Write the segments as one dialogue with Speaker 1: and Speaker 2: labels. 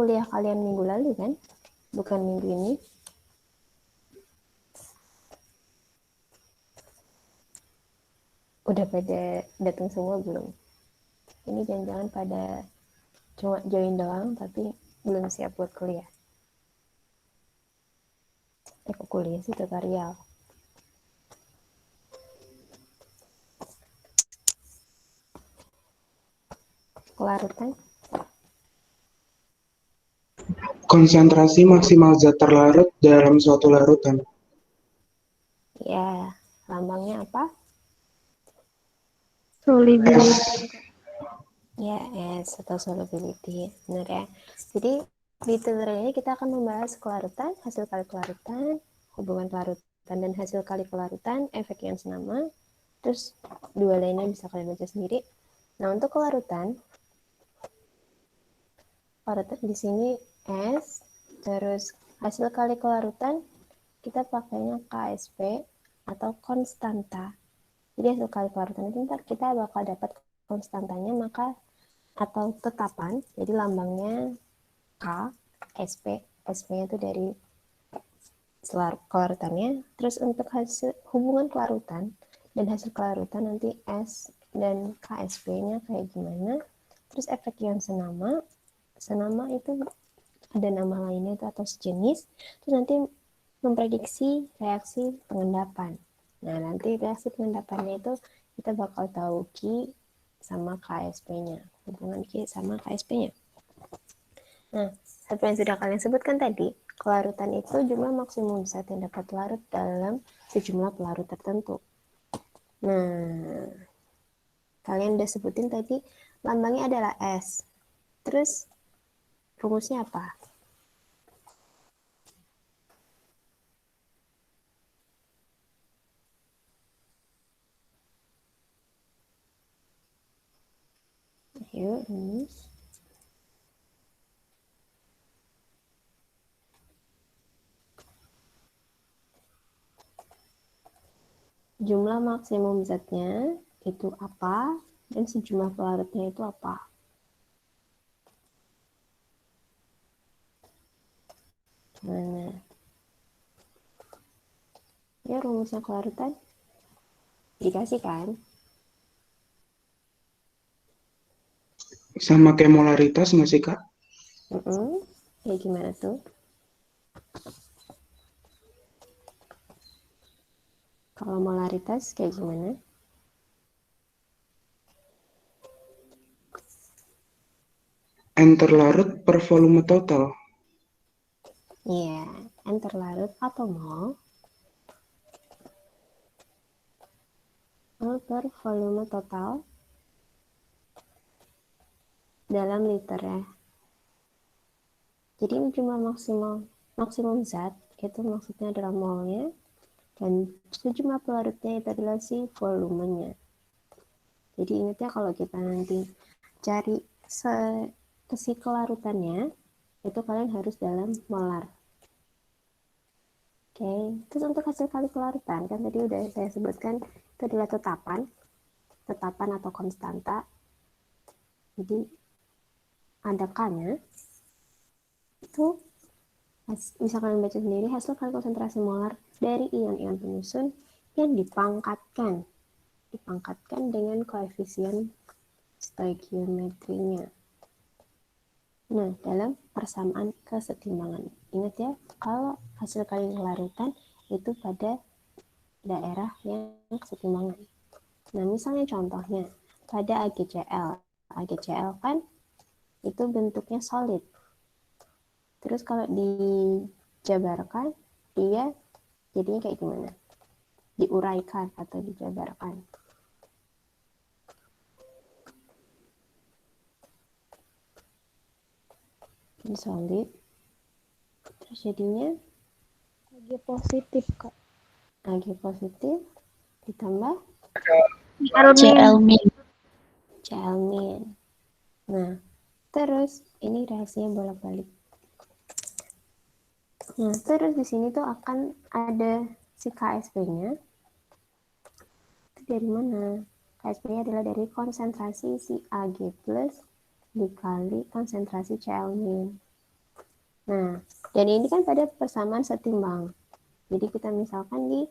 Speaker 1: kuliah kalian minggu lalu kan? Bukan minggu ini. Udah pada datang semua belum? Ini jangan-jangan pada cuma join doang tapi belum siap buat kuliah. Kok kuliah sih tutorial. Kelarutan?
Speaker 2: Konsentrasi maksimal zat terlarut dalam suatu larutan.
Speaker 1: Ya, lambangnya apa?
Speaker 3: Solubility.
Speaker 1: Ya, S atau solubility. Benar ya. Jadi di tutorial ini kita akan membahas kelarutan, hasil kali kelarutan, hubungan kelarutan dan hasil kali kelarutan, efek ion senama. Terus dua lainnya bisa kalian baca sendiri. Nah, untuk kelarutan di sini S, terus hasil kali kelarutan kita pakainya KSP atau konstanta. Jadi hasil kali kelarutan itu ntar kita bakal dapat konstantanya maka atau tetapan. Jadi lambangnya K, SP, SP-nya itu dari kelarutannya. Terus untuk hasil hubungan kelarutan dan hasil kelarutan nanti S dan KSP-nya kayak gimana. Terus efek ion senama, senama itu ada nama lainnya itu atau sejenis. Terus nanti memprediksi reaksi pengendapan. Nah, nanti reaksi pengendapannya itu kita bakal tahu Q sama KSP-nya, hubungan Q sama KSP-nya. Nah, seperti yang sudah kalian sebutkan tadi, kelarutan itu jumlah maksimum zat yang dapat larut dalam sejumlah pelarut tertentu. Nah, kalian udah sebutin tadi lambangnya adalah S. Terus rumusnya apa? Ayo, rumus. Jumlah maksimum zatnya itu apa dan sejumlah pelarutnya itu apa? Gimana? Ya, rumusnya kelarutan dikasih kan?
Speaker 2: Sama kayak molaritas nggak sih, Kak?
Speaker 1: Ya gimana tuh? Kalau molaritas kayak gimana?
Speaker 2: N terlarut per volume total.
Speaker 1: Iya, N terlarut atau mol per volume total dalam liter ya. Jadi jumlah maksimum zat itu maksudnya adalah molnya dan sejumlah pelarutnya itu adalah si volumenya. Jadi ingat ya kalau kita nanti cari si kelarutannya itu kalian harus dalam molar. Oke, terus untuk hasil kali kelarutan kan tadi udah saya sebutkan itu adalah tetapan atau konstanta. Jadi ada K-nya itu bisa kalian baca sendiri hasil kali konsentrasi molar dari ion-ion penyusun yang dipangkatkan dengan koefisien stoikiometrinya. Nah, dalam persamaan kesetimbangan. Ingat ya, kalau hasil kali kelarutan itu pada daerah yang kesetimbangan. Nah, misalnya contohnya pada AgCl. AgCl kan itu bentuknya solid. Terus kalau dijabarkan, dia jadinya kayak gimana? Diuraikan atau dijabarkan. Ini solid. Terus jadinya
Speaker 3: Ag positif, Kak.
Speaker 1: Ag positif ditambah
Speaker 3: Cl-.
Speaker 1: Cl-. Nah, terus ini reaksinya bolak-balik. Nah, terus di sini tuh akan ada si KSP-nya. Itu dari mana? KSP-nya adalah dari konsentrasi si Ag plus dikali konsentrasi Cl-. Nah, dan ini kan pada persamaan setimbang. Jadi kita misalkan di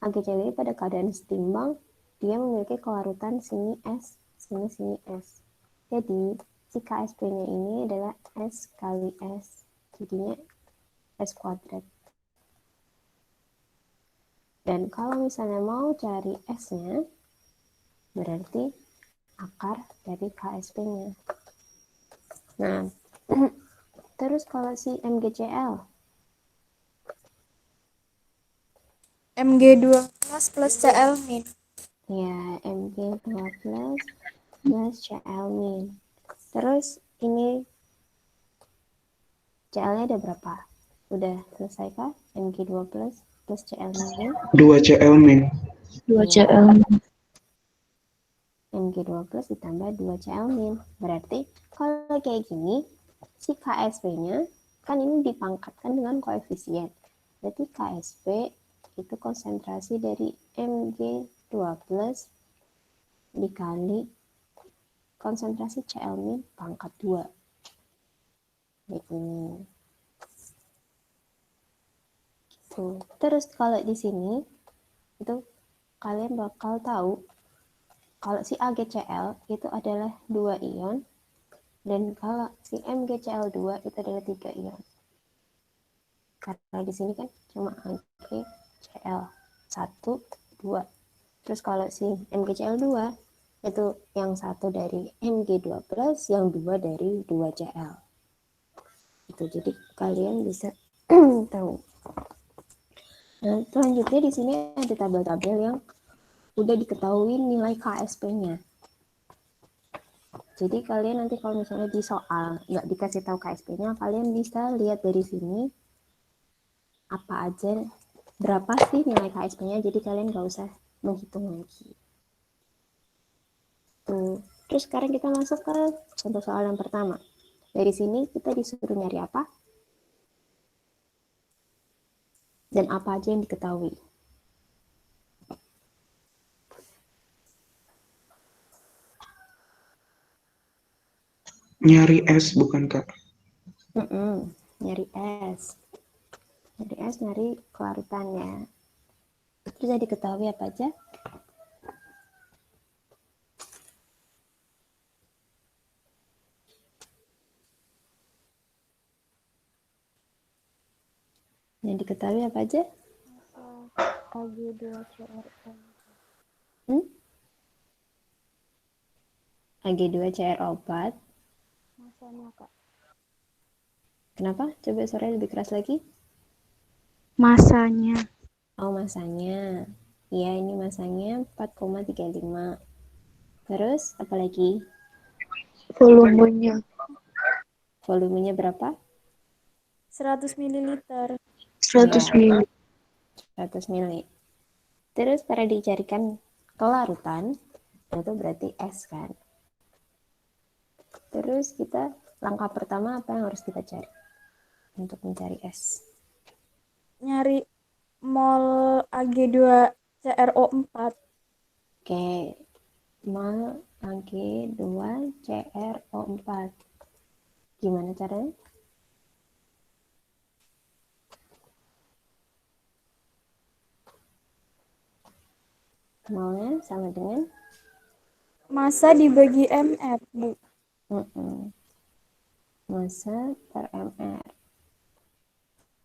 Speaker 1: AgCl pada keadaan setimbang, dia memiliki kelarutan sini S, sini S. Jadi, si KSP-nya ini adalah S kali S. Jadinya S kuadrat. Dan kalau misalnya mau cari S-nya, berarti akar dari KSP-nya. Nah, terus kalau si MgCl,
Speaker 3: Mg2 plus Cl min.
Speaker 1: ya Mg2 plus Cl min. Terus ini Cl-nya ada berapa? Udah selesai kah? Mg2 plus Cl min.
Speaker 2: 2 Cl min.
Speaker 3: 2
Speaker 1: Iya.
Speaker 3: Cl.
Speaker 1: Mg2 plus ditambah 2 Cl min. Berarti kalau kayak gini, si KSP-nya kan ini dipangkatkan dengan koefisien. Berarti KSP itu konsentrasi dari Mg2 plus dikali konsentrasi Cl min pangkat 2. Ini. Tuh. Terus kalau di sini itu kalian bakal tahu kalau si AgCl itu adalah 2 ion dan kalau si MgCl2 itu adalah 3 ion. Karena di sini kan cuma AgCl 1, 2. Terus kalau si MgCl2 itu yang satu dari Mg2 plus, yang dua dari 2Cl. Itu jadi kalian bisa tahu. Nah, selanjutnya di sini ada tabel-tabel yang udah diketahui nilai KSP-nya. Jadi kalian nanti kalau misalnya di soal nggak dikasih tahu KSP-nya, kalian bisa lihat dari sini apa aja, berapa sih nilai KSP-nya. Jadi kalian nggak usah menghitung lagi. Tuh. Terus sekarang kita masuk ke contoh soal yang pertama. Dari sini kita disuruh nyari apa? Dan apa aja yang diketahui.
Speaker 2: Nyari S bukan Kak?
Speaker 1: Nyari S. Nyari S, nyari kelarutannya. Terus yang diketahui apa aja? Yang diketahui apa aja?
Speaker 3: Ag2CrO.
Speaker 1: Ag2CrO4.
Speaker 3: Masanya, Kak.
Speaker 1: Kenapa? Coba suaranya lebih keras lagi.
Speaker 3: Masanya.
Speaker 1: Oh, masanya. Iya, ini masanya 4,35. Terus, apa lagi?
Speaker 3: Volumenya.
Speaker 1: Volumenya berapa?
Speaker 3: 100 ml.
Speaker 1: 100
Speaker 3: ml.
Speaker 1: 100 ml. Terus, para dicarikan kelarutan, itu berarti S kan. Terus, langkah pertama apa yang harus kita cari untuk mencari S?
Speaker 3: Nyari mol Ag2CrO4.
Speaker 1: Oke, mol Ag2CrO4. Gimana caranya? Molnya sama dengan
Speaker 3: Massa dibagi mR, Bu.
Speaker 1: massa per mr.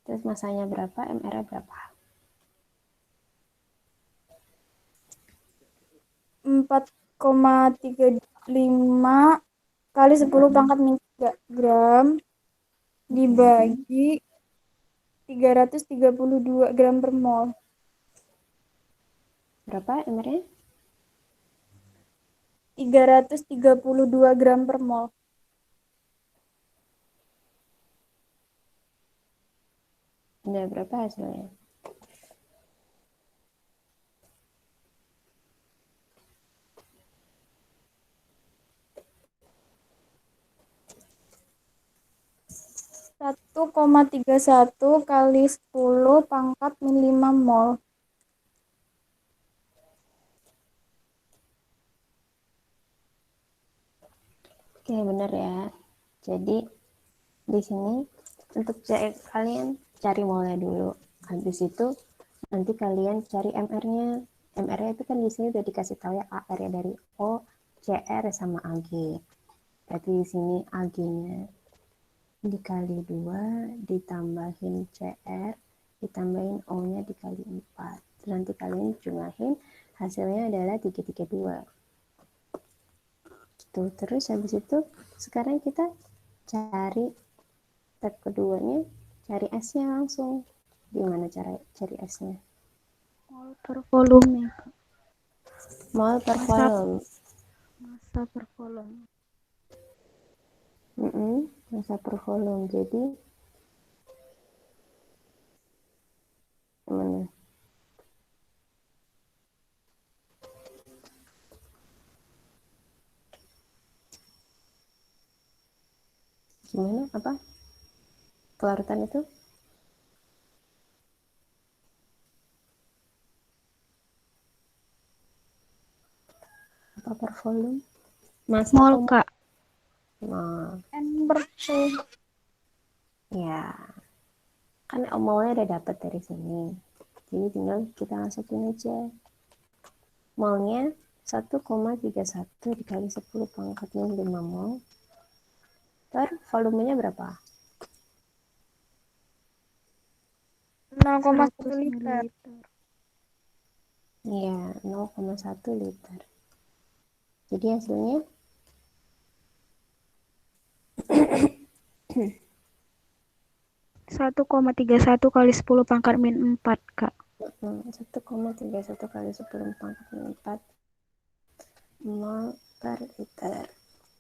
Speaker 1: Terus masanya berapa, mr-nya berapa?
Speaker 3: 4,35 kali 10 pangkat 3 gram dibagi 332 gram per mol.
Speaker 1: Berapa mr-nya?
Speaker 3: 332 gram per mol.
Speaker 1: Udah berapa hasilnya?
Speaker 3: Satu koma tiga satu kali 10 pangkat min 5 mol.
Speaker 1: Oke, benar ya. Jadi di sini Untuk kalian cari molnya dulu. Habis itu nanti kalian cari MR-nya. MR-nya itu kan di sini udah dikasih tahu ya, AR ya dari O, CR sama AG. Berarti di sini AG-nya dikali 2 ditambahin CR ditambahin O-nya dikali 4. Nanti kalian jumlahin, hasilnya adalah 332. Tuh, terus habis itu sekarang kita cari step keduanya, cari S-nya langsung. Gimana cara cari S-nya?
Speaker 3: Mol per volume ya, Kak.
Speaker 1: Mol per
Speaker 3: Massa,
Speaker 1: volume.
Speaker 3: massa per volume.
Speaker 1: Massa per volume. Jadi gimana? Gimana? Apa? Kelarutan itu? Apa per volume? Massa
Speaker 3: Mol,
Speaker 1: atau mol?
Speaker 3: Kak.
Speaker 1: Nah,
Speaker 3: N per C.
Speaker 1: ya. Kan molnya udah dapet dari sini. Jadi tinggal kita masukin aja. Molnya 1,31 dikali 10 pangkat 5 mol. Per volumenya berapa?
Speaker 3: 0,1 liter.
Speaker 1: Iya, 0,1 liter. Jadi hasilnya
Speaker 3: 1,31 kali 10 pangkat min 4, Kak.
Speaker 1: 1,31 kali 10 pangkat 4 mol per liter.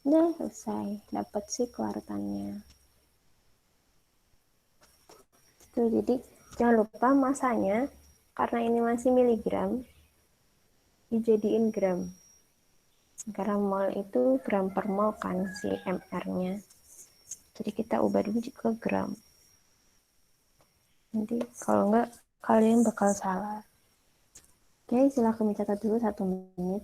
Speaker 1: Udah selesai, dapat sih kelarutannya. Tuh, jadi jangan lupa masanya, karena ini masih miligram, dijadiin gram. Karena mol itu gram per mol kan si MR-nya. Jadi kita ubah dulu ke gram. Nanti kalau enggak kalian bakal salah. Oke, silahkan mencatat dulu 1 menit.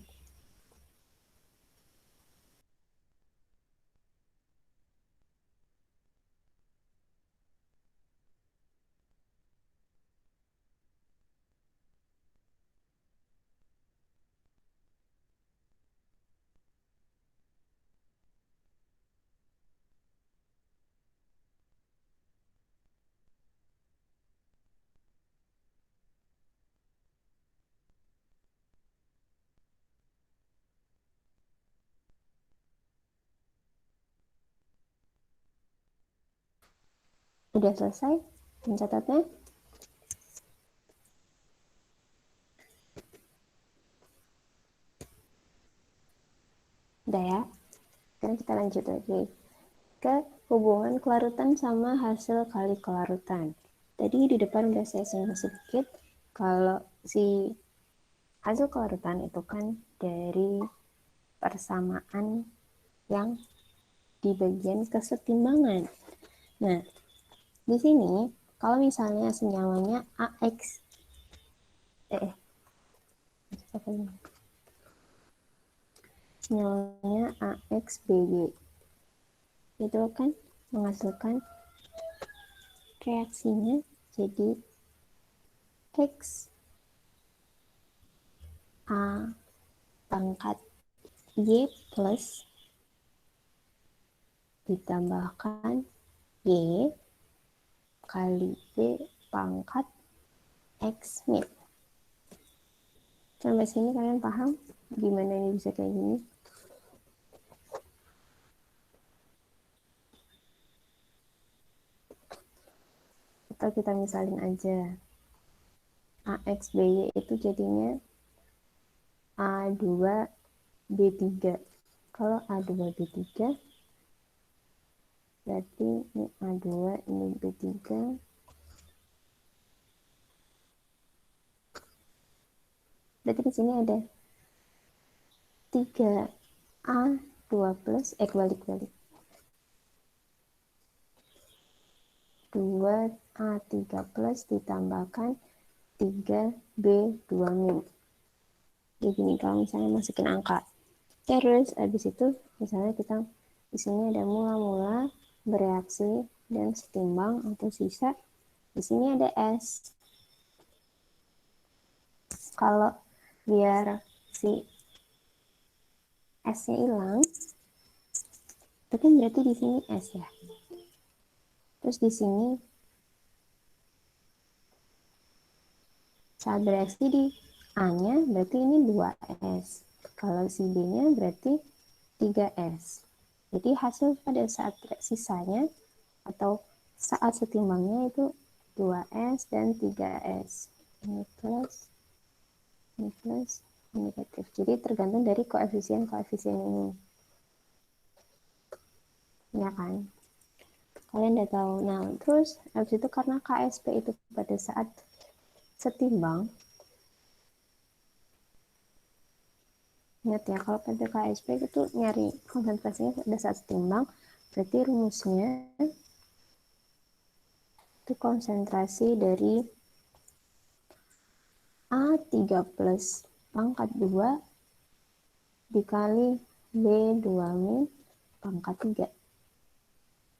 Speaker 1: Udah selesai mencatatnya? Udah ya? Sekarang kita lanjut lagi ke hubungan kelarutan sama hasil kali kelarutan. Tadi di depan udah saya singgung sedikit kalau si hasil kelarutan itu kan dari persamaan yang di bagian kesetimbangan. Nah, di sini kalau misalnya senyawanya AX senyawanya AXBY itu kan menghasilkan reaksinya jadi X A pangkat Y plus ditambahkan Y kali B pangkat X min. Sampai sini kalian paham gimana ini bisa kayak gini? Atau kita misalin aja AXBY itu jadinya A2B3. Kalau A2B3 berarti ini A2 ini B3. Berarti di sini ada 3A2 plus balik 2A3 plus ditambahkan 3B2 min. Jadi gini, kalau misalnya masukin angka terus habis itu misalnya kita di sini ada mula-mula bereaksi dan setimbang atau sisa. Di sini ada S. Kalau biar si S-nya hilang, itu kan berarti di sini S ya. Terus di sini saat bereaksi di A-nya berarti ini 2S. Kalau si B-nya berarti 3S. Jadi hasil pada saat sisanya atau saat setimbangnya itu 2S dan 3S. Ini plus, ini plus, ini negatif. Jadi tergantung dari koefisien-koefisien ini. Ya kan? Kalian udah tahu. Nah, terus habis itu karena KSP itu pada saat setimbang, ingat ya, kalau pada KSP itu nyari konsentrasinya pada saat setimbang, berarti rumusnya itu konsentrasi dari A3 plus pangkat 2 dikali B2 min pangkat 3.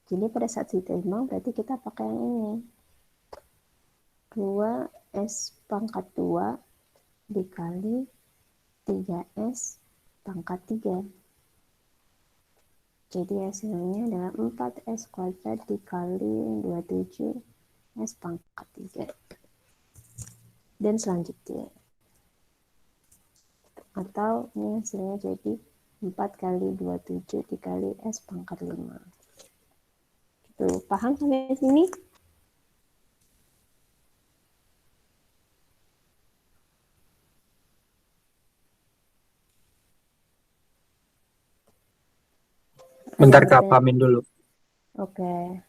Speaker 1: Jadi pada saat setimbang berarti kita pakai yang ini. 2S pangkat 2 dikali 3S pangkat 3. Jadi hasilnya adalah 4S kuadrat dikali 27S pangkat 3. Dan selanjutnya. Atau ini hasilnya jadi 4 kali 27 dikali S pangkat 5. Gitu. Paham sampai sini?
Speaker 4: Bentar Kak, pahamin dulu.
Speaker 1: Oke.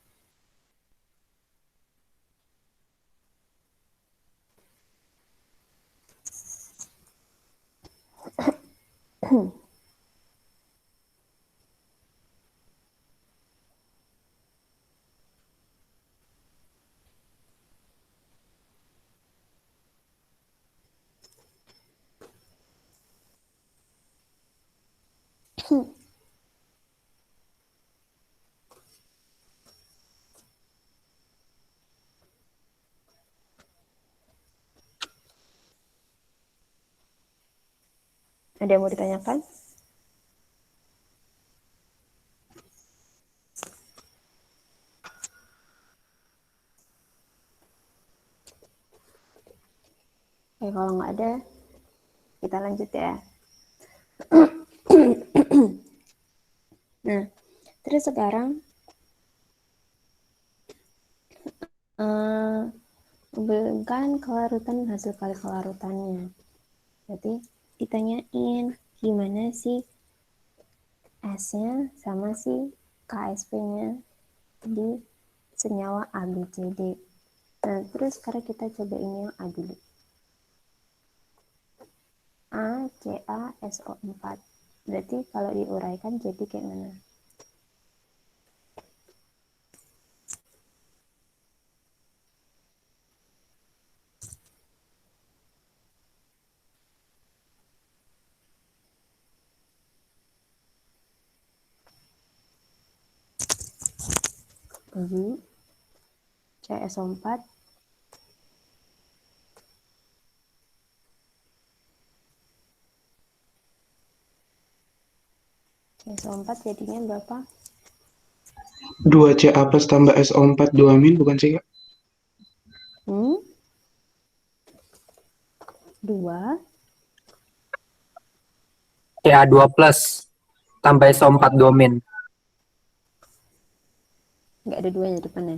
Speaker 1: Ada yang mau ditanyakan? Oke, kalau nggak ada, kita lanjut ya. Nah, terus sekarang hubungkan kelarutan hasil kali kelarutannya. Berarti ditanyain gimana sih S-nya sama si KSP-nya di senyawa ABCD. Nah, terus sekarang kita coba ini yang A dulu. ACaSO4. Berarti kalau diuraikan jadi kayak mana? CaSO4 CaSO4 jadinya berapa?
Speaker 2: 2Ca plus tambah SO4 2 min bukan sih Kak?
Speaker 1: 2
Speaker 4: Ca2 plus tambah SO4 domin.
Speaker 1: nggak ada 2 di depannya.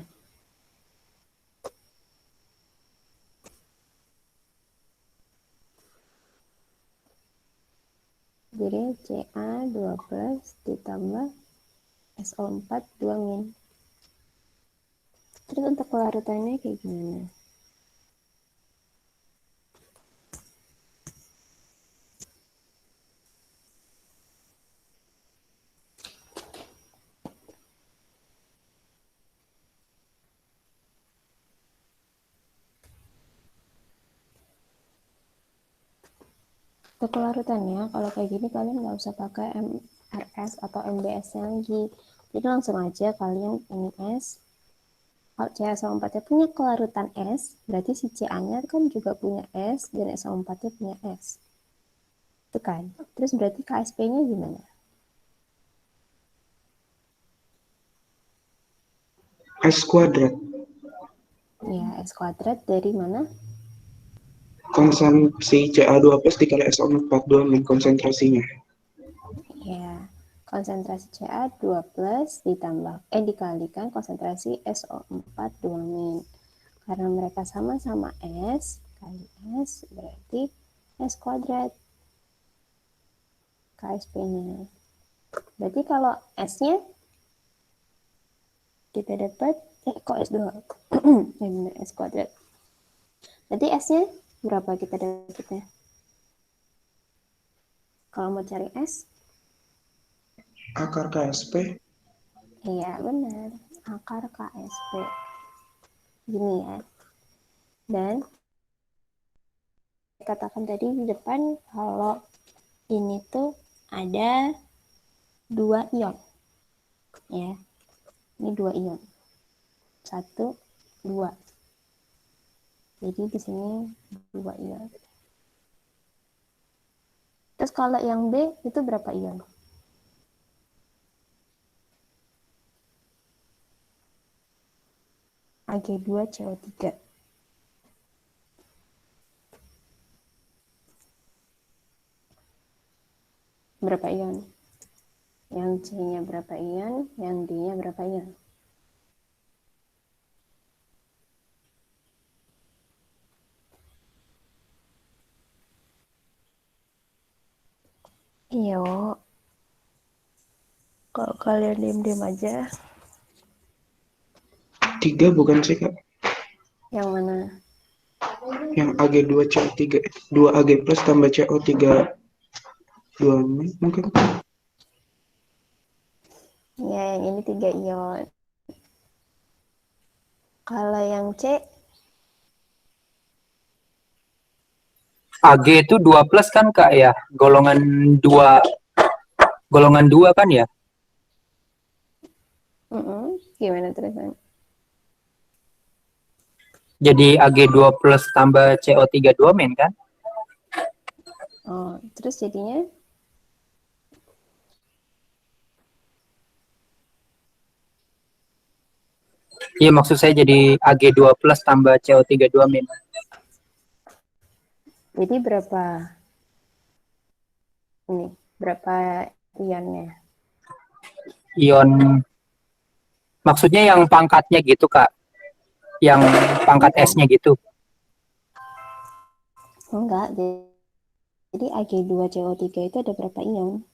Speaker 1: Jadi Ca2 plus ditambah SO4 2 min. Terus untuk kelarutannya kayak gimana? Untuk kelarutannya, kalau kayak gini kalian nggak usah pakai MRS atau MBS lagi. Jadi langsung aja kalian ini S, Kalau CaSO4 nya punya kelarutan S, berarti si Ca-nya kan juga punya S, dan SO4 nya punya S. Itu kan. Terus berarti KSP-nya gimana?
Speaker 2: S kuadrat.
Speaker 1: Ya, S kuadrat dari mana?
Speaker 2: Konsentrasi Ca2 plus dikali SO42 min konsentrasinya.
Speaker 1: Ya, konsentrasi Ca2 plus dikalikan konsentrasi SO4 2 min. Karena mereka sama-sama S kali S berarti S kuadrat KSP-nya. Berarti kalau S-nya kita dapat kok S doang? Ya benar, S kuadrat. Berarti S-nya berapa kita dapatnya? Kalau mau cari S,
Speaker 2: Akar KSP.
Speaker 1: iya benar, akar KSP. Gini ya. Dan katakan tadi di depan kalau ini tuh ada 2 ion. Ya. Ini 2 ion. 1, 2. Jadi di sini 2 ion. Terus kalau yang B itu berapa ion? Ag2CO3. Berapa ion? Yang C-nya berapa ion? Yang D-nya berapa ion? Iya, kalau kalian diam-diam aja.
Speaker 2: 3 bukan sih, Kak?
Speaker 1: Yang mana?
Speaker 2: Yang Ag2CO3. 2 Ag plus tambah CO3 2 min mungkin.
Speaker 1: Ya, yang ini 3 ion. Kalau yang C,
Speaker 4: Ag itu 2 plus kan Kak ya? Golongan 2 kan ya?
Speaker 1: gimana terusan?
Speaker 4: Jadi Ag2 plus tambah CO3 2 min kan?
Speaker 1: Oh, terus jadinya
Speaker 4: Iya maksud saya jadi Ag2 plus tambah CO3 2 min.
Speaker 1: jadi berapa ini? Berapa ionnya?
Speaker 4: Ion maksudnya yang pangkatnya gitu Kak. Yang pangkat S-nya gitu.
Speaker 1: Enggak, jadi Ag2CO3 itu ada berapa ion?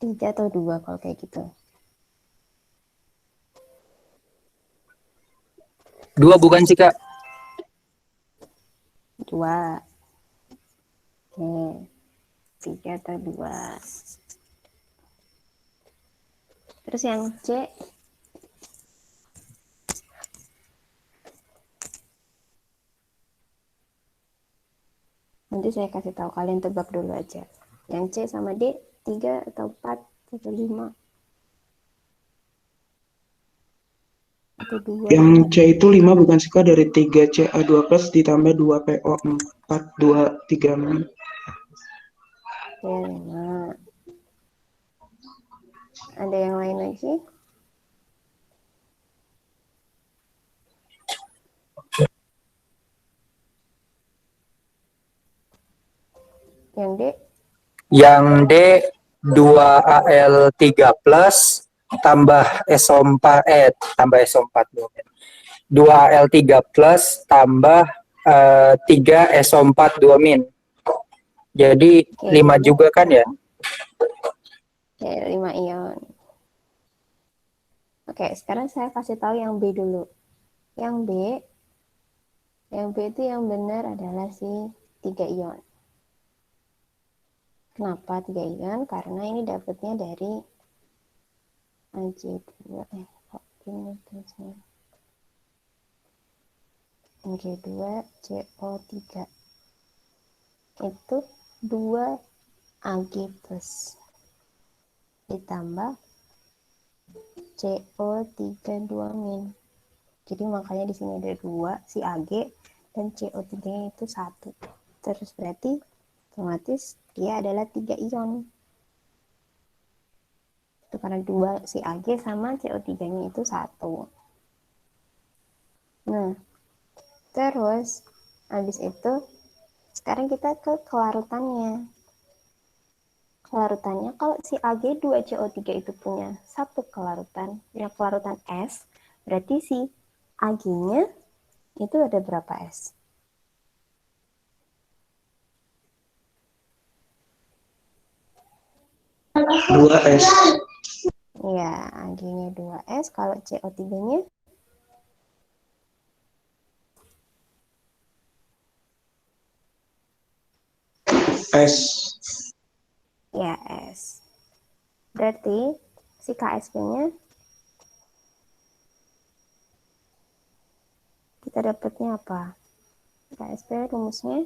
Speaker 1: 3 atau 2 kalau kayak gitu.
Speaker 4: 2 bukan sih Kak?
Speaker 1: 2. Oke. 3 atau 2. Terus yang C, nanti saya kasih tahu, kalian tebak dulu aja. Yang C sama D 3 atau 4 atau 5 atau 2.
Speaker 2: Yang C itu 5 bukan sih, Kak? Dari 3 Ca2 plus ditambah 2 PO4 2 3 min.
Speaker 1: Oke, 5. Ada yang lain lagi? Yang D?
Speaker 4: Yang D 2Al3 plus tambah SO4 tambah SO4 2Al3 plus tambah 3 SO4 2 min. Jadi
Speaker 1: Oke,
Speaker 4: 5 juga kan ya?
Speaker 1: Oke, 5 ion. Oke, sekarang saya kasih tahu yang B dulu. Yang B itu yang benar adalah si 3 ion. Kenapa 3 ion? Karena ini dapatnya dari Ag2. Kok ini tulisnya? Ag2CO3. Itu 2 Ag plus. Ditambah CO32-. Jadi makanya di sini ada 2 si Ag dan CO3-nya itu 1. Terus berarti otomatis dia adalah 3 ion. Itu karena 2 si Ag sama CO3-nya itu 1. Nah, terus habis itu sekarang kita ke kelarutannya. Kelarutannya kalau si Ag2CO3 itu punya satu kelarutan, punya kelarutan S, berarti si Ag-nya itu ada berapa S?
Speaker 2: Dua S.
Speaker 1: Ya, Ag-nya 2S, kalau CO3-nya
Speaker 2: S.
Speaker 1: ya S. Berarti si KSP-nya kita dapatnya apa? KSP rumusnya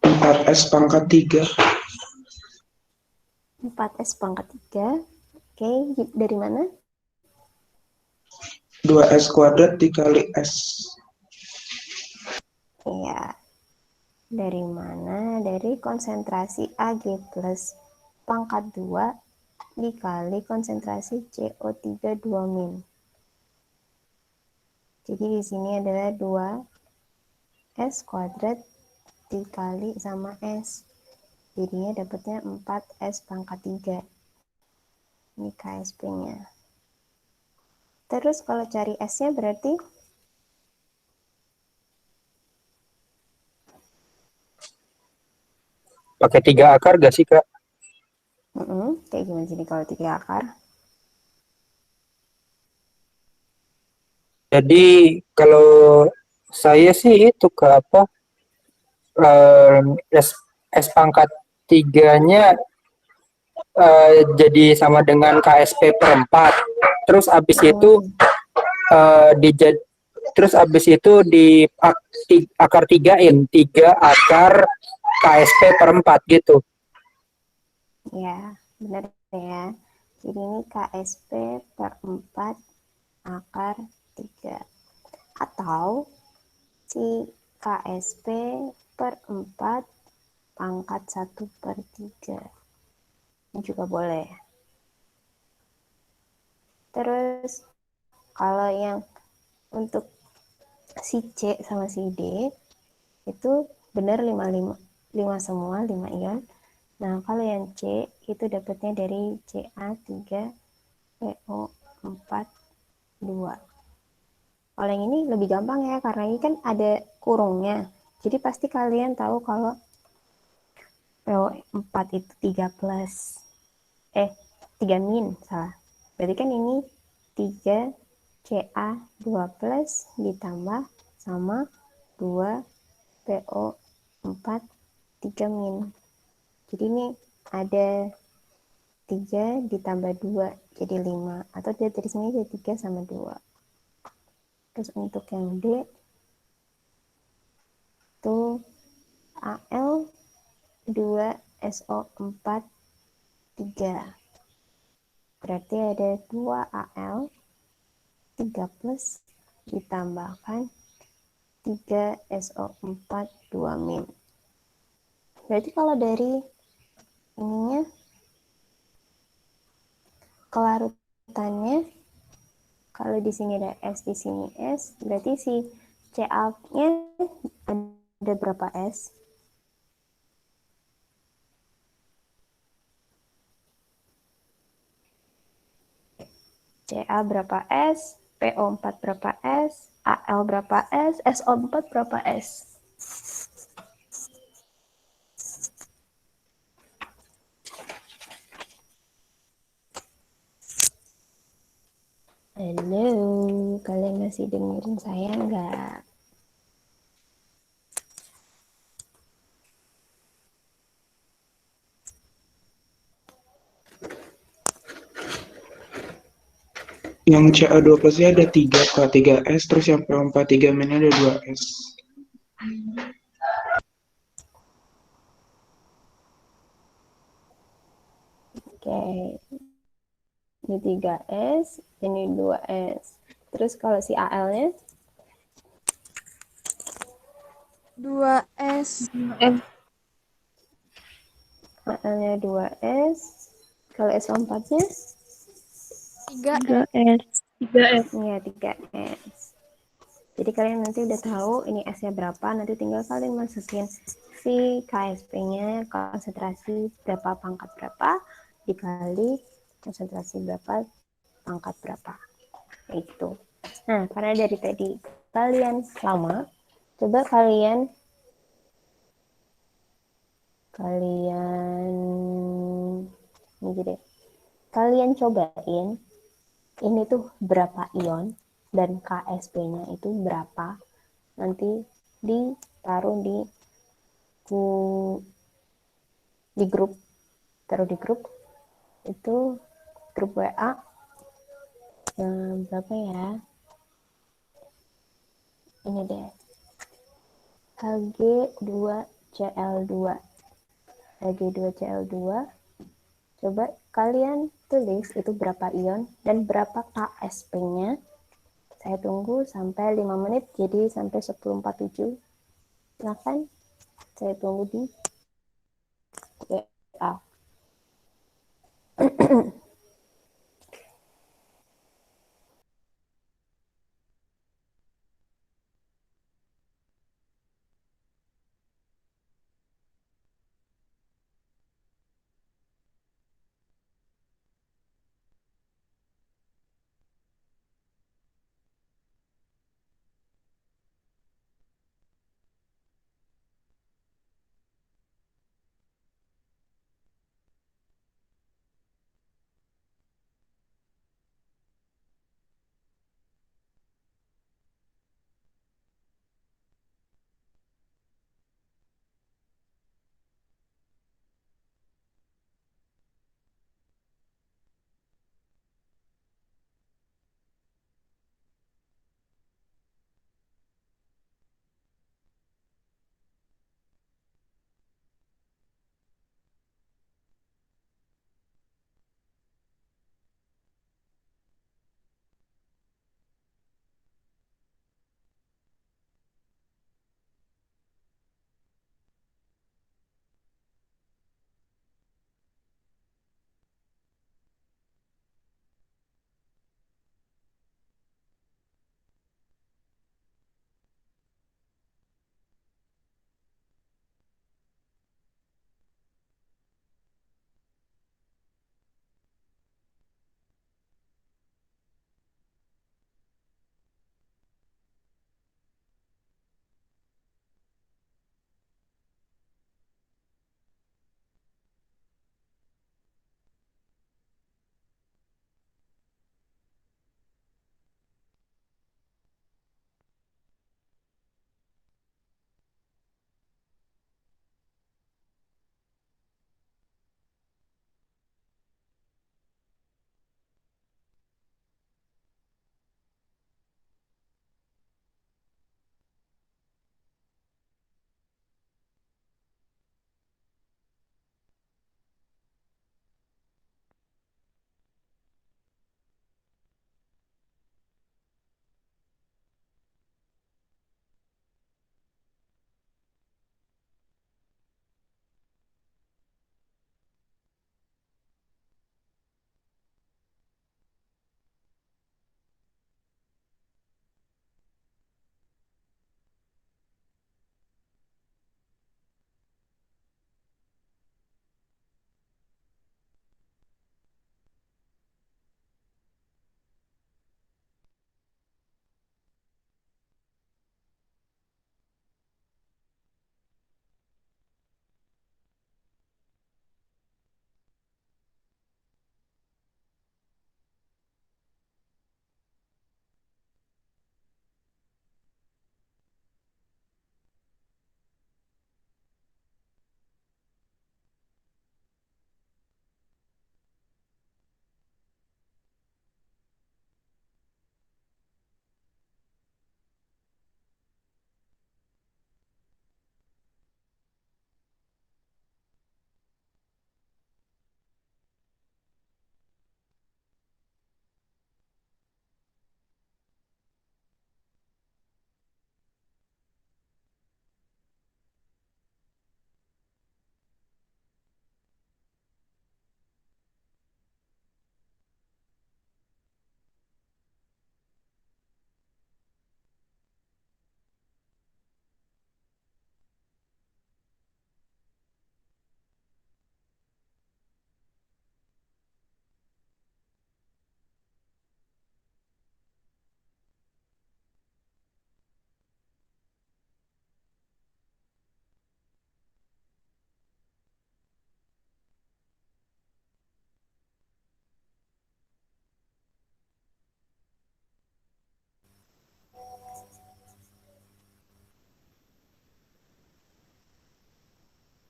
Speaker 2: 4S pangkat 3.
Speaker 1: 4S pangkat 3. Oke, dari mana?
Speaker 2: 2S kuadrat dikali S.
Speaker 1: Iya. Dari mana? Dari konsentrasi Ag plus pangkat 2 dikali konsentrasi CO3 2-. Jadi di sini adalah 2S kuadrat dikali sama S. Jadinya dapatnya 4S pangkat 3. Ini KSP-nya. Terus kalau cari S-nya berarti
Speaker 4: Pakai 3 akar gak sih, Kak?
Speaker 1: kayak gimana sih kalau 3 akar?
Speaker 4: Jadi kalau saya sih itu ke apa? S, S pangkat 3-nya jadi sama dengan KSP per 4. Terus abis itu dijad terus abis itu di akar 3-in 3 akar KSP per 4 gitu.
Speaker 1: Ya, benar ya. Jadi ini KSP per 4 akar 3. Atau si KSP per 4 pangkat 1 per 3. Ini juga boleh. Terus kalau yang untuk si C sama si D itu benar 5 semua, 5 ion. Nah, kalau yang C itu dapatnya dari Ca3PO4 2. Kalau yang ini lebih gampang ya, karena ini kan ada kurungnya. Jadi pasti kalian tahu kalau PO4 itu 3 plus 3 min, salah. Berarti kan ini 3 Ca2 plus ditambah sama 2 PO4 3 min. Jadi ini ada 3 ditambah 2 jadi 5, atau dari sini jadi 3 sama 2. Terus untuk yang D itu Al 2SO4 3. Berarti ada 2 Al 3 plus ditambahkan 3 SO4 2 min. Berarti kalau dari ininya kelarutannya, kalau di sini ada S, di sini S, berarti si Ca-nya ada berapa S? Ca berapa S? PO4 berapa S? Al berapa S? SO4 berapa S? Halo, kalian masih dengerin saya nggak?
Speaker 2: Yang Ca2 plusnya ada 3 K3S, terus yang PO4 3 minnya ada 2S.
Speaker 1: Oke, Ini 3S, ini 2S. Terus kalau si AL-nya
Speaker 3: 2S.
Speaker 1: AL-nya 2S. Kalau SO4-nya
Speaker 3: 3S.
Speaker 1: ya 3S. Jadi kalian nanti udah tahu ini S-nya berapa, nanti tinggal kalian masukin si KSP-nya, konsentrasi berapa pangkat berapa, dikali konsentrasi berapa pangkat berapa. Itu. Nah, karena dari tadi kalian sama, coba kalian ini deh. Kalian cobain ini tuh berapa ion dan KSP-nya itu berapa. Nanti ditaruh di grup, taruh di grup itu, grup WA. Berapa ya, ini deh, Hg2Cl2 Hg2Cl2. Coba kalian tulis itu berapa ion dan berapa KSP-nya. Saya tunggu sampai 5 menit, jadi sampai 10.47. Silakan, saya tunggu di WA.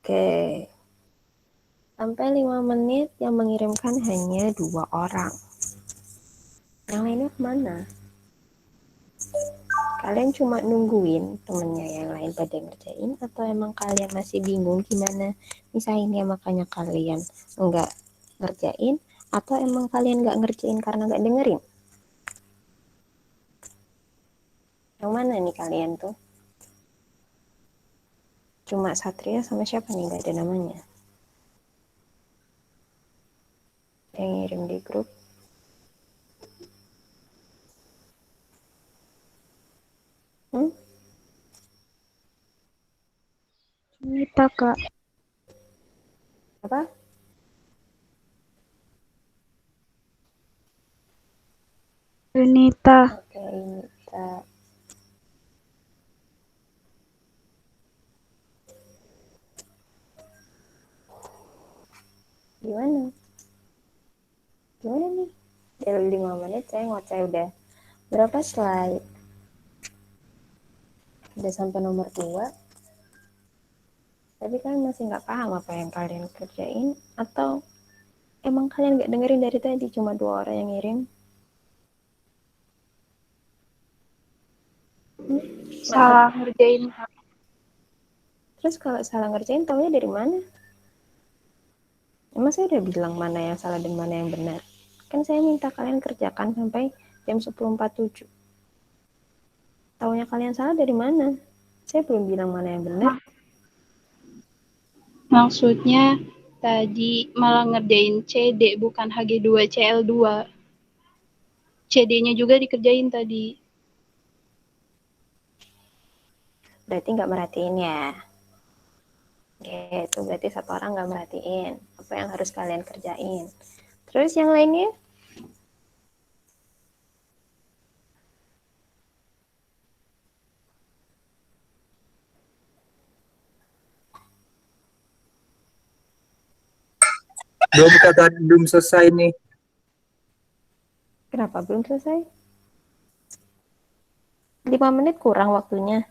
Speaker 1: Oke. Sampai 5 menit yang mengirimkan hanya 2 orang. Yang lainnya kemana? Kalian cuma nungguin temennya yang lain pada ngerjain atau emang kalian masih bingung gimana misalnya makanya kalian enggak ngerjain atau emang kalian nggak ngerjain karena nggak dengerin? Yang mana nih kalian tuh? Cuma Satria sama siapa nih, nggak ada namanya yang ngirim di grup. Hmm?
Speaker 3: Nita, Kak.
Speaker 1: Apa?
Speaker 3: Nita.
Speaker 1: Oke, ini kita gimana? Gimana nih? Dari 5 menit saya ngoceh udah berapa slide? Udah sampai nomor 2. Tapi kalian masih nggak paham apa yang kalian kerjain atau emang kalian nggak dengerin dari tadi cuma 2 orang yang ngirim?
Speaker 3: Salah ngerjain.
Speaker 1: Terus kalau salah ngerjain taunya dari mana? Emang saya udah bilang mana yang salah dan mana yang benar? Kan saya minta kalian kerjakan sampai jam 10.47. Taunya kalian salah dari mana? Saya belum bilang mana yang benar.
Speaker 5: Maksudnya tadi malah ngerjain CD bukan HG2 CL2. CD-nya juga dikerjain tadi.
Speaker 1: Berarti nggak merhatiin ya? Oke, itu berarti satu orang nggak merhatiin apa yang harus kalian kerjain. Terus yang lainnya?
Speaker 4: Belum selesai nih.
Speaker 1: Kenapa belum selesai? 5 menit kurang waktunya.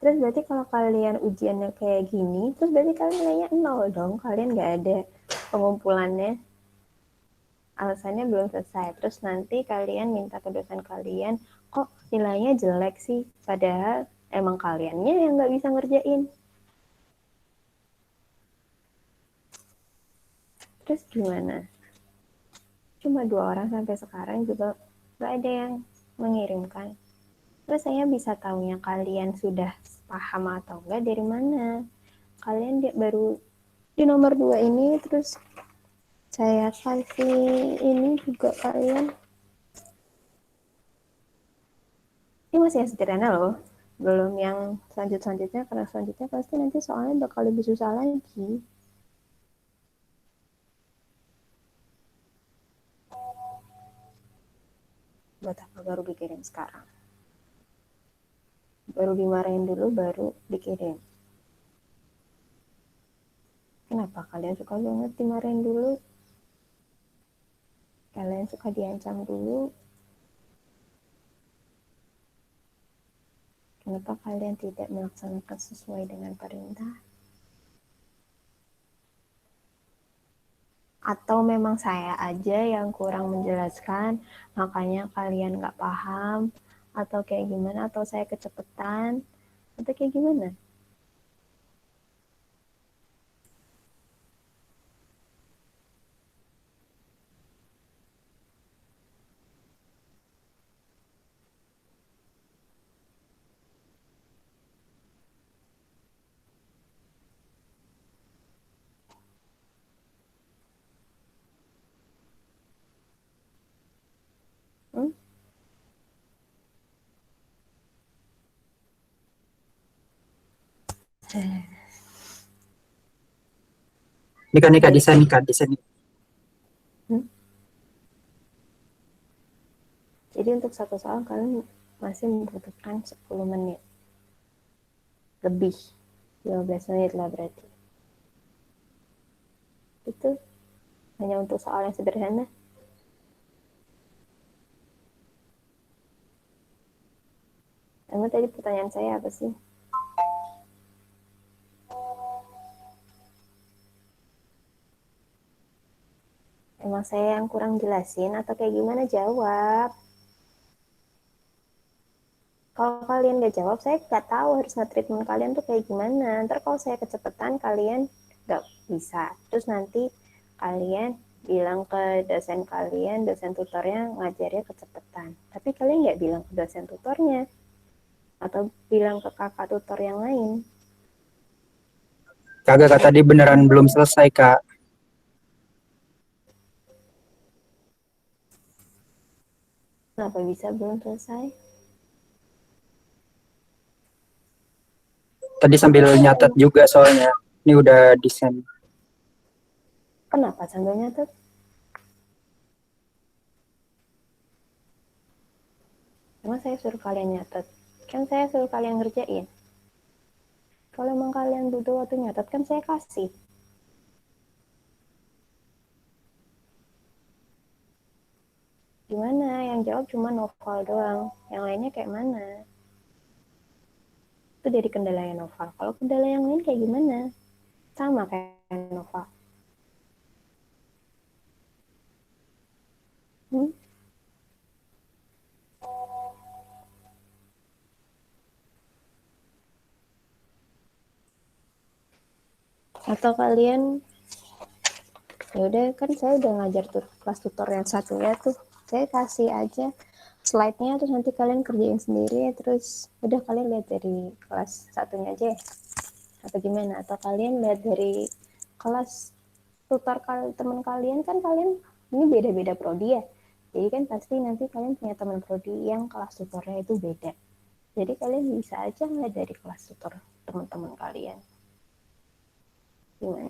Speaker 1: Terus berarti kalau kalian ujiannya kayak gini, terus berarti kalian nilainya 0 dong. Kalian nggak ada pengumpulannya. Alasannya belum selesai. Terus nanti kalian minta ke dosen kalian, kok nilainya jelek sih? Padahal emang kaliannya yang nggak bisa ngerjain. Terus gimana? Cuma 2 orang sampai sekarang juga nggak ada yang mengirimkan. Terus saya bisa tahunya kalian sudah paham atau enggak dari mana? Kalian baru di nomor 2 ini, terus saya kasih ini juga kalian. Ini masih yang sederhana loh. Belum yang selanjutnya, karena selanjutnya pasti nanti soalnya bakal lebih susah lagi. Buat apa baru dikirim sekarang? Baru dimarahin dulu, baru dikirim. Kenapa kalian suka banget dimarahin dulu? Kalian suka diancam dulu? Kenapa kalian tidak melaksanakan sesuai dengan perintah? Atau memang saya aja yang kurang menjelaskan, makanya kalian nggak paham? Atau kayak gimana? Atau saya kecepatan? Atau kayak gimana? Hmm?
Speaker 4: Nikah desain nikah.
Speaker 1: Hmm? Jadi untuk satu soal kalian masih membutuhkan 10 menit. Lebih. 15 menit lah berarti. Itu hanya untuk soal yang sederhana. Emang tadi pertanyaan saya apa sih? Emang saya yang kurang jelasin atau kayak gimana? Jawab. Kalau kalian gak jawab, saya gak tahu harus nge-treatment kalian tuh kayak gimana. Ntar kalau saya kecepatan, kalian gak bisa. Terus nanti kalian bilang ke dosen kalian, dosen tutornya ngajarnya kecepatan. Tapi kalian gak bilang ke dosen tutornya. Atau bilang ke kakak tutor yang lain.
Speaker 4: Kagak, Kak, tadi beneran belum selesai, Kak.
Speaker 1: Kenapa bisa belum selesai?
Speaker 4: Tadi sambil nyatet juga soalnya. Ini udah desain.
Speaker 1: Kenapa sambil nyatet? Emang saya suruh kalian nyatet? Kan saya suruh kalian ngerjain. Kalau emang kalian butuh waktu nyatet, kan saya kasih. Gimana? Yang jawab cuma novel doang. Yang lainnya kayak mana? Itu dari kendalanya novel. Kalau kendala yang lain kayak gimana? Sama kayak novel. Hmm? Atau kalian, ya udah kan saya udah ngajar tuh kelas tutor yang satunya tuh. Saya kasih aja slide-nya, terus nanti kalian kerjain sendiri, terus udah kalian lihat dari kelas satunya aja ya. Atau gimana? Atau kalian lihat dari kelas tutor teman kalian, kan kalian ini beda-beda prodi ya. Jadi kan pasti nanti kalian punya teman prodi yang kelas tutornya itu beda. Jadi kalian bisa aja ngeliat dari kelas tutor teman-teman kalian. Gimana?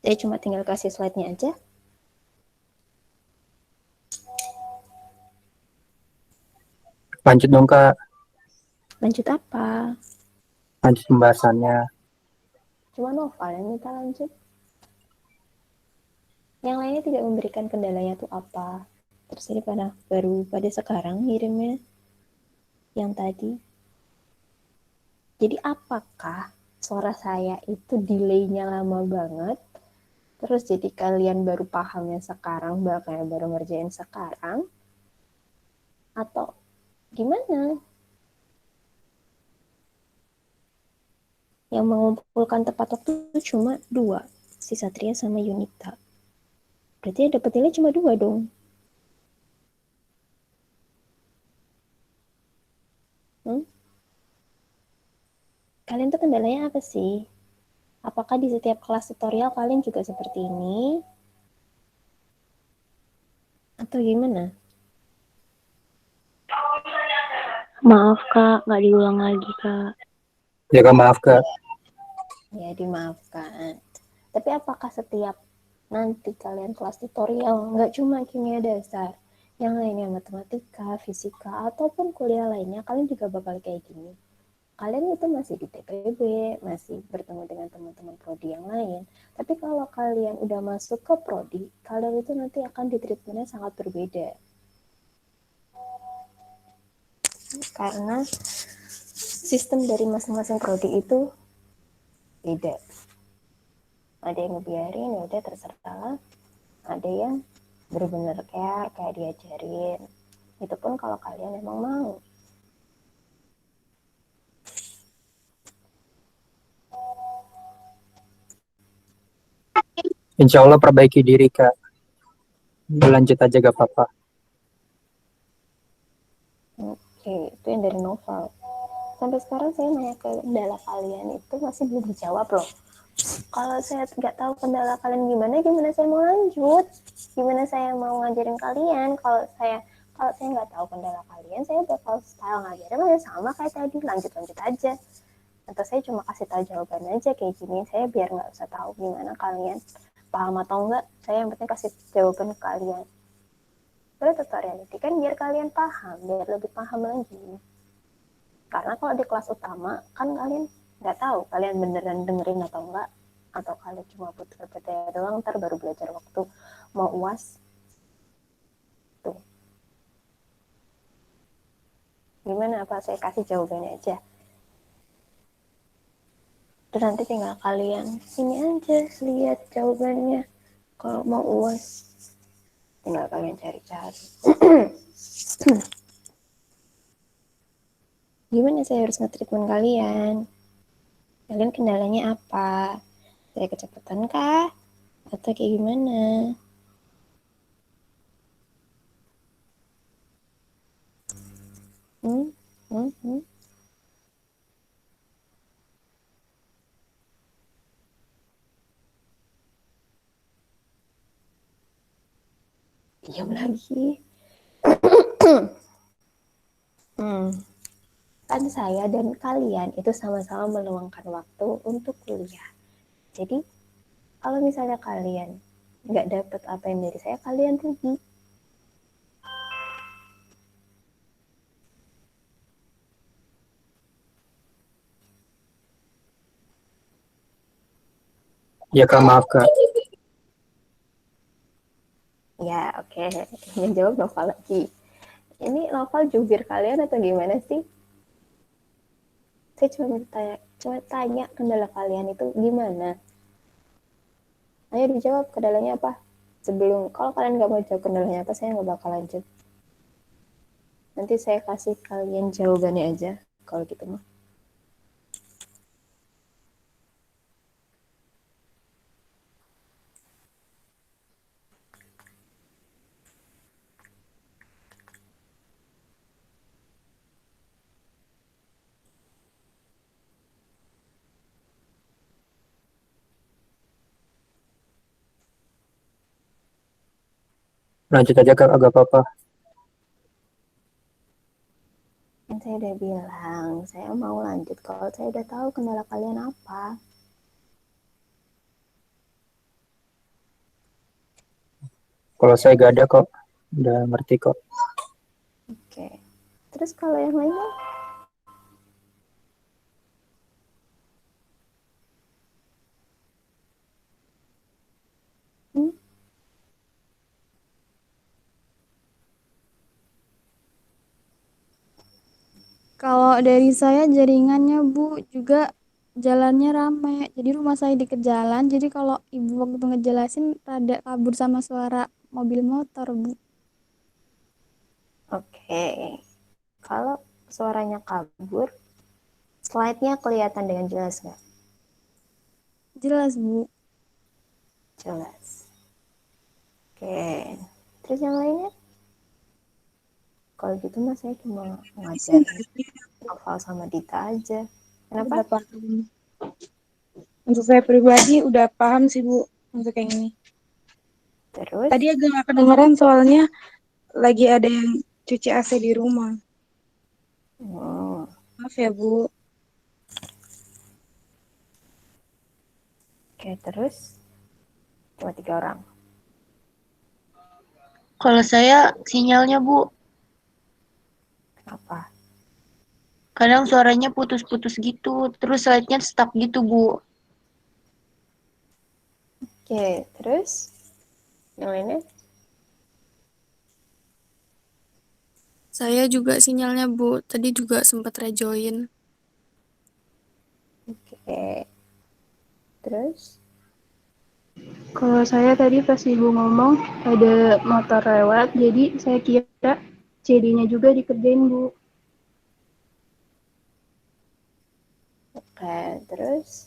Speaker 1: Saya cuma tinggal kasih slide-nya aja.
Speaker 4: Lanjut dong, Kak.
Speaker 1: Lanjut apa?
Speaker 4: Lanjut pembahasannya.
Speaker 1: Cuma novel yang minta lanjut. Yang lainnya tidak memberikan kendalanya tuh apa. Terus ini baru pada sekarang ngirimnya yang tadi. Jadi apakah suara saya itu delay-nya lama banget? Terus jadi kalian baru pahamnya sekarang, bahkan baru ngerjain sekarang? Atau gimana? Yang mengumpulkan tepat waktu itu cuma 2, si Satria sama Yunita. Berarti yang dapet nilai cuma 2 dong. Kalian tuh kendalanya apa sih? Apakah di setiap kelas tutorial kalian juga seperti ini? Atau gimana?
Speaker 6: Maaf Kak, nggak diulang lagi Kak.
Speaker 4: Ya, Kak, maaf, Kak.
Speaker 1: Ya, dimaafkan. Tapi apakah setiap nanti kalian kelas tutorial, nggak cuma kimia dasar, yang lainnya matematika, fisika, ataupun kuliah lainnya, kalian juga bakal kayak gini? Kalian itu masih di TPB, masih bertemu dengan teman-teman prodi yang lain. Tapi kalau kalian udah masuk ke prodi, kalian itu nanti akan di treatmentnya sangat berbeda. Karena sistem dari masing-masing prodi itu beda. Ada yang ngebiarin, ya udah terserah. Ada yang benar-benar care, kayak diajarin. Itu pun kalau kalian emang mau.
Speaker 4: Insya Allah perbaiki diri, Kak. Lanjut aja, gak apa-apa.
Speaker 1: Oke, itu yang dari novel. Sampai sekarang saya nanya ke kendala kalian itu masih belum dijawab loh. Kalau saya nggak tahu kendala kalian gimana saya mau lanjut? Gimana saya mau ngajarin kalian? Kalau saya nggak tahu kendala kalian, saya bakal style ngajarin masih sama kayak tadi, lanjut aja. Atau saya cuma kasih tahu jawaban aja kayak gini, saya biar nggak usah tahu gimana kalian paham atau enggak, saya yang penting kasih jawaban ke kalian. Itu tutoriality kan biar kalian paham, biar lebih paham lagi. Karena kalau di kelas utama kan kalian nggak tahu kalian beneran dengerin atau enggak, atau kalian cuma putar-putar doang, ntar baru belajar waktu mau UAS tuh. Gimana, apa saya kasih jawabannya aja? Terus nanti tinggal kalian ini aja lihat jawabannya. Kalau mau UAS tinggal kalian cari-cari. Gimana saya harus nge-treatment kalian? Kalian kendalanya apa? Saya kecepatan kah? Atau kayak gimana? Hmm? Hmm? Hmm? Diam lagi. Kan saya dan kalian itu sama-sama meluangkan waktu untuk kuliah. Jadi kalau misalnya kalian nggak dapet apa yang dari saya, kalian rugi.
Speaker 4: Ya Kak, maaf Kak.
Speaker 1: Ya oke, yang jawab Noval lagi. Ini Noval jubir kalian atau gimana sih? Saya cuma tanya kendala kalian itu gimana. Ayo dijawab kendalanya apa. Sebelum, kalau kalian nggak mau jawab kendalanya apa, saya nggak bakal lanjut. Nanti saya kasih kalian jawabannya aja kalau gitu mah.
Speaker 4: Lanjut aja Kak, agak apa-apa.
Speaker 1: Yang saya udah bilang, saya mau lanjut kalau saya udah tahu kendala kalian apa.
Speaker 4: Kalau saya gak ada kok, udah ngerti kok.
Speaker 1: Oke. Terus kalau yang lainnya? Hmm?
Speaker 3: Kalau dari saya jaringannya Bu juga jalannya rame. Jadi rumah saya deket jalan. Jadi kalau Ibu waktu ngejelasin rada kabur sama suara mobil motor Bu.
Speaker 1: Oke. Kalau suaranya kabur, slide-nya kelihatan dengan jelas nggak?
Speaker 3: Jelas Bu.
Speaker 1: Jelas. Oke. Terus yang lainnya? Kalau gitu mah saya cuma ngajarin Noval sama Dita aja. Kenapa?
Speaker 2: Udah paham. Untuk saya pribadi udah paham sih Bu untuk yang ini.
Speaker 1: Terus?
Speaker 2: Tadi agak nggak kedengeran soalnya lagi ada yang cuci AC di rumah. Maaf ya Bu.
Speaker 1: Oke, terus? Cuma 3 orang.
Speaker 6: Kalau saya sinyalnya Bu,
Speaker 1: Kenapa?
Speaker 6: kadang suaranya putus-putus gitu, terus slide-nya stuck gitu Bu.
Speaker 1: Oke, terus? Yang lainnya?
Speaker 7: Saya juga sinyalnya Bu, tadi juga sempat rejoin.
Speaker 1: Oke. Terus?
Speaker 5: Kalau saya tadi pas Ibu ngomong ada motor lewat, jadi saya kira CD-nya juga dikerjain, Bu.
Speaker 1: Oke, terus?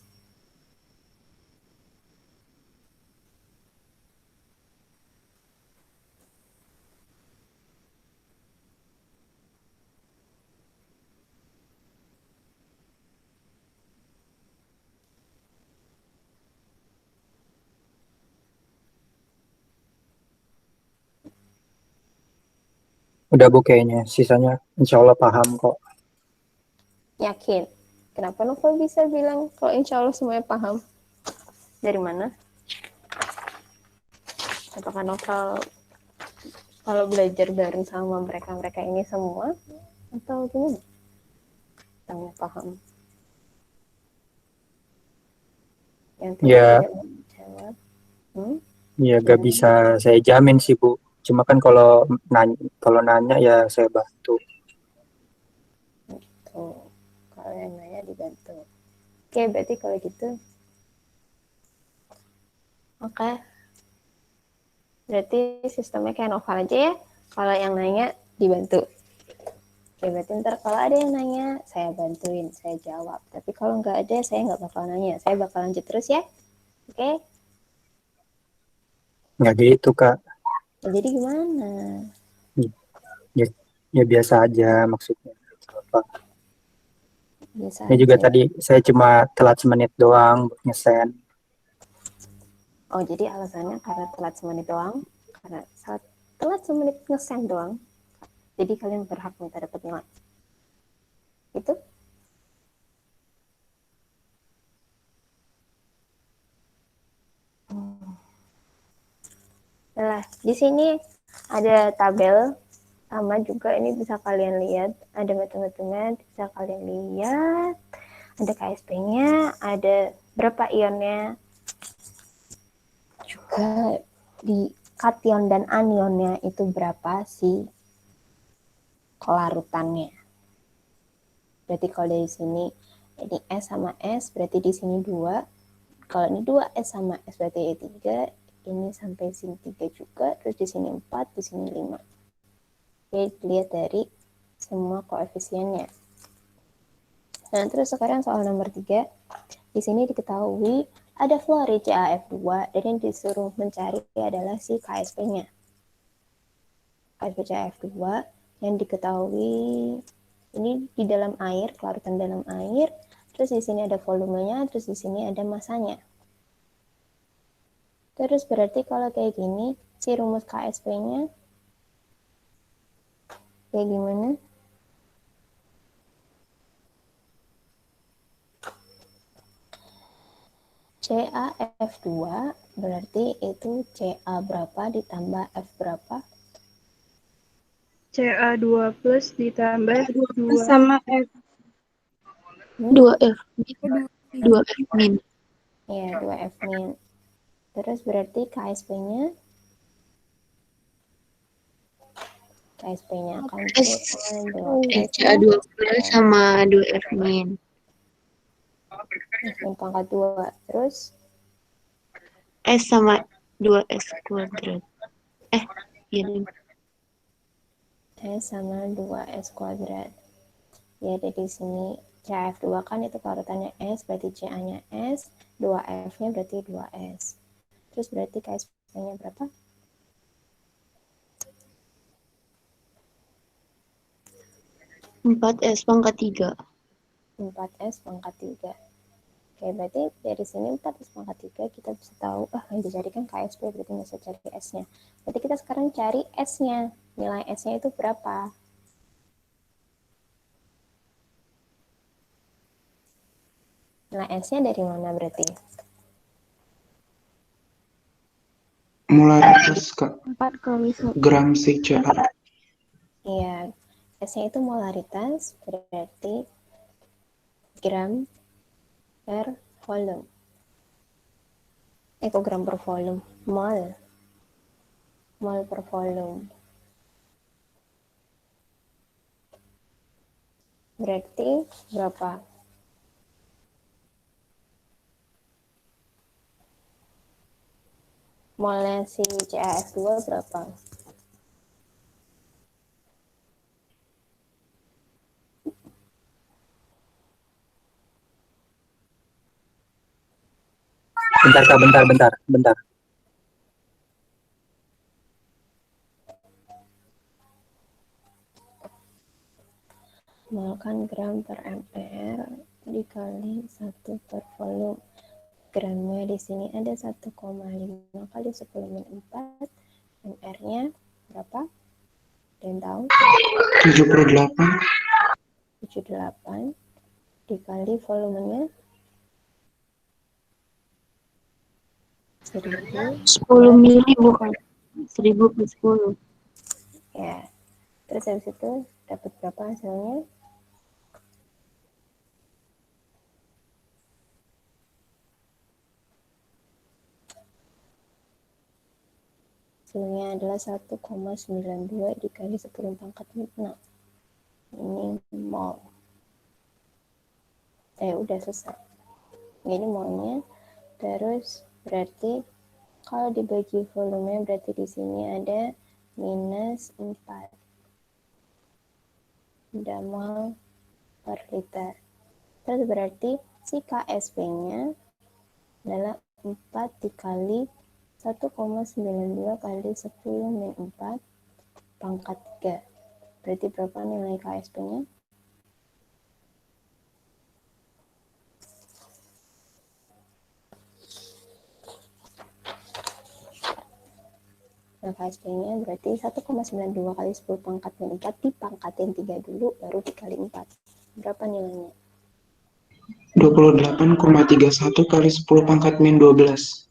Speaker 4: Udah Bu kayaknya, sisanya insya Allah paham kok.
Speaker 1: Yakin? Kenapa Novel bisa bilang kalau insya Allah semuanya paham? Dari mana? Apakah Novel kalau belajar bareng sama mereka-mereka ini semua? Atau gimana? Tanya paham. Yang
Speaker 4: Ya.
Speaker 1: tidak menjawab.
Speaker 4: Ya gak bisa saya jamin sih Bu. Cuma kan kalau nanya ya saya bantu.
Speaker 1: dibantu. Kalau yang nanya dibantu. Oke, berarti kalau gitu. Oke. Berarti sistemnya kayak novel aja ya. Kalau yang nanya dibantu. Oke, berarti ntar kalau ada yang nanya, saya bantuin, saya jawab. Tapi kalau nggak ada, saya nggak bakal nanya. Saya bakal lanjut terus ya. Oke?
Speaker 4: Nggak gitu, Kak.
Speaker 1: Nah, jadi gimana?
Speaker 4: Ya, ya biasa aja maksudnya. Apa.
Speaker 1: Biasa
Speaker 4: Ini juga
Speaker 1: aja.
Speaker 4: tadi saya cuma telat semenit doang buat ngesen.
Speaker 1: Oh, jadi alasannya karena telat semenit doang? Karena telat semenit ngesen doang? Jadi kalian berhak minta dapat nilai? Itu? Nah, di sini ada tabel sama juga ini bisa kalian lihat, ada metode-metodenya bisa kalian lihat, ada KSP-nya, ada berapa ionnya, juga di kation dan anionnya itu berapa sih kelarutannya. Berarti kalau dari sini ini S sama S, berarti di sini 2. Kalau ini 2S sama S berarti ini 3. Ini sampai sini 3 juga, terus di sini 4, di sini 5. Oke, dilihat dari semua koefisiennya. Nah, terus sekarang soal nomor 3. Di sini diketahui ada fluorid CaF2 dan yang disuruh mencari adalah si KSP-nya. KSP CaF2 yang diketahui ini di dalam air, kelarutan dalam air. Terus di sini ada volumenya, terus di sini ada masanya. Terus berarti kalau kayak gini, si rumus KSP-nya kayak gimana? CaF2 berarti itu Ca berapa ditambah F berapa?
Speaker 5: Ca2 plus ditambah 2
Speaker 2: sama F.
Speaker 6: 2F. 2F min.
Speaker 1: Ya, 2F min. Terus berarti KSP-nya akan sama 2S
Speaker 6: Ca2 plus sama 2F min.
Speaker 1: F min pangkat 2. Terus
Speaker 6: S sama 2S kuadrat. Iya.
Speaker 1: S sama 2S kuadrat. Ya, ada di sini CF2 kan itu kelarutannya S, berarti CA-nya S, 2F-nya berarti 2S. Terus berarti KSP-nya berapa?
Speaker 6: 4S pangkat 3.
Speaker 1: 4S pangkat 3. Oke, berarti dari sini 4S pangkat 3 kita bisa tahu, yang dicarikan KSP, berarti nggak usah cari S-nya. Berarti kita sekarang cari S-nya. Nilai S-nya itu berapa? Nilai S-nya dari mana berarti?
Speaker 2: Molaritas, Kak.
Speaker 5: 4 kali 1.
Speaker 2: Gram CCA.
Speaker 1: Iya, S-nya itu molaritas, berarti gram per volume. Kok gram per volume? Mol. Mol per volume. Berarti berapa? Molnya si CaF2 berapa?
Speaker 4: Bentar, Kak, bentar.
Speaker 1: Mol kan gram per mr dikali 1 per volume. Gramnya di sini ada 1,5 kali 10 min 4. MR-nya berapa? Dan tahu?
Speaker 2: 78.
Speaker 1: 78 dikali volumenya 1000.
Speaker 6: 10 mili bukan 1000 plus 10.
Speaker 1: Ya, terus habis itu dapat berapa hasilnya? Hasilnya adalah 1,92 dikali 10 pangkat 6. Ini mol. Udah selesai. Ini maunya. Terus berarti kalau dibagi volume berarti di sini ada minus 4 mol per liter. Terus berarti si KSP-nya adalah 4 dikali 1,92 kali 10 min 4 pangkat 3. Berarti berapa nilai KSP-nya? Nah, KSP-nya berarti 1,92 kali 10 pangkat min 4 dipangkatin 3 dulu, baru dikali 4. Berapa nilainya?
Speaker 2: 28,31 kali 10 pangkat min 12.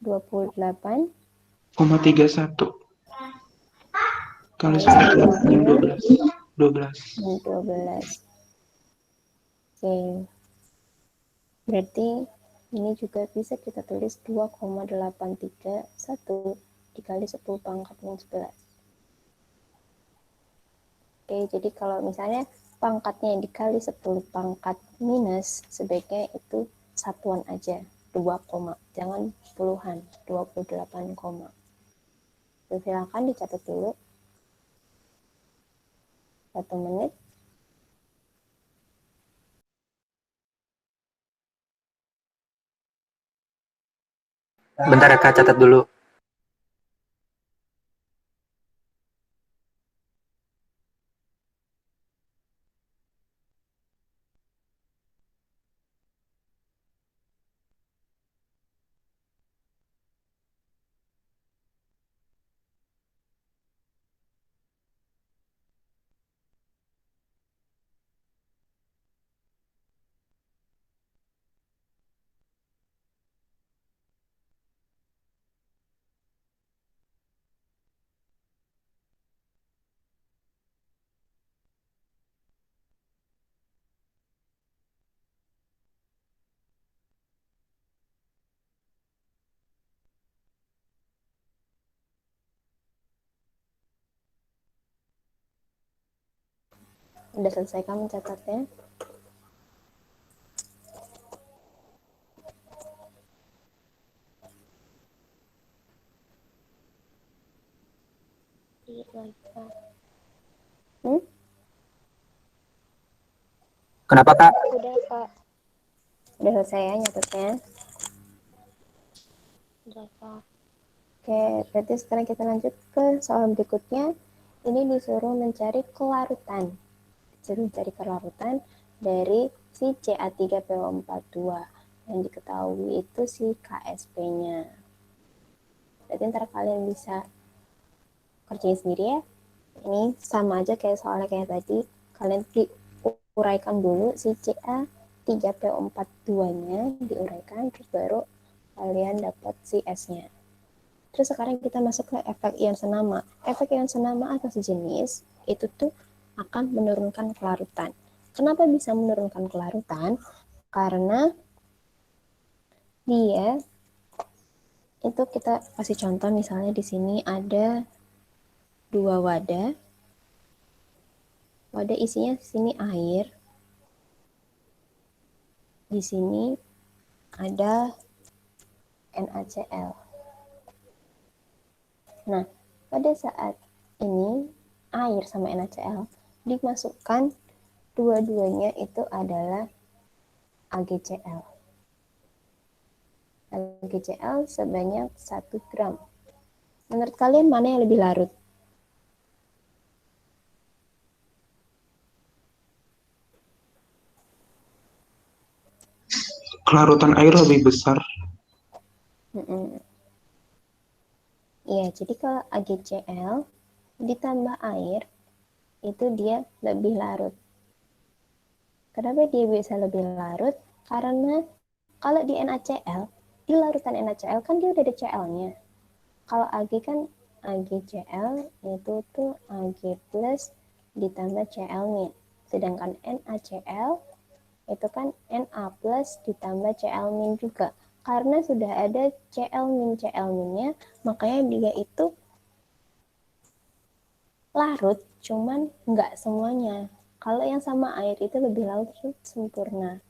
Speaker 1: 28
Speaker 2: 31 kali
Speaker 1: kali
Speaker 2: 10
Speaker 1: 10
Speaker 2: min
Speaker 1: min
Speaker 2: 12.
Speaker 1: min 12. Oke. Berarti ini juga bisa kita tulis 2,831 dikali 10 pangkat min 11. Oke, jadi kalau misalnya pangkatnya dikali 10 pangkat minus, sebaiknya itu satuan aja, 2, jangan puluhan, 28, silakan dicatat dulu 1 menit.
Speaker 4: Bentar ya Kak, catat dulu.
Speaker 1: Udah selesai kamu catatnya?
Speaker 4: Kenapa Kak?
Speaker 1: Udah, Kak. Udah selesai ya nyatetnya? Udah, Kak. Oke, berarti sekarang kita lanjut ke soal berikutnya. Ini disuruh mencari kelarutan. Dari si Ca3PO42 yang diketahui itu si KSP-nya. Berarti ntar kalian bisa kerjain sendiri ya. Ini sama aja kayak soalnya kayak tadi. Kalian diuraikan dulu si Ca3PO42-nya, diuraikan, terus baru kalian dapat si S-nya. Terus sekarang kita masuk ke efek ion senama. Efek ion senama atau sejenis itu tuh akan menurunkan kelarutan. Kenapa bisa menurunkan kelarutan? Karena dia itu kita kasih contoh, misalnya di sini ada 2 wadah. Wadah isinya di sini air. Di sini ada NaCl. Nah, pada saat ini air sama NaCl dimasukkan, dua-duanya itu adalah AgCl. AgCl sebanyak 1 gram. Menurut kalian mana yang lebih larut?
Speaker 2: Kelarutan air lebih besar.
Speaker 1: Iya, jadi kalau AgCl ditambah air, itu dia lebih larut. Kenapa dia bisa lebih larut? Karena kalau di NaCl, di larutan NaCl kan dia udah ada Cl-nya. Kalau Ag kan AgCl itu tuh Ag plus ditambah Cl-nya. Sedangkan NaCl itu kan Na plus ditambah Cl- juga. Karena sudah ada Cl-nya, makanya dia itu larut, cuman nggak semuanya. Kalau yang sama air itu lebih larut sempurna.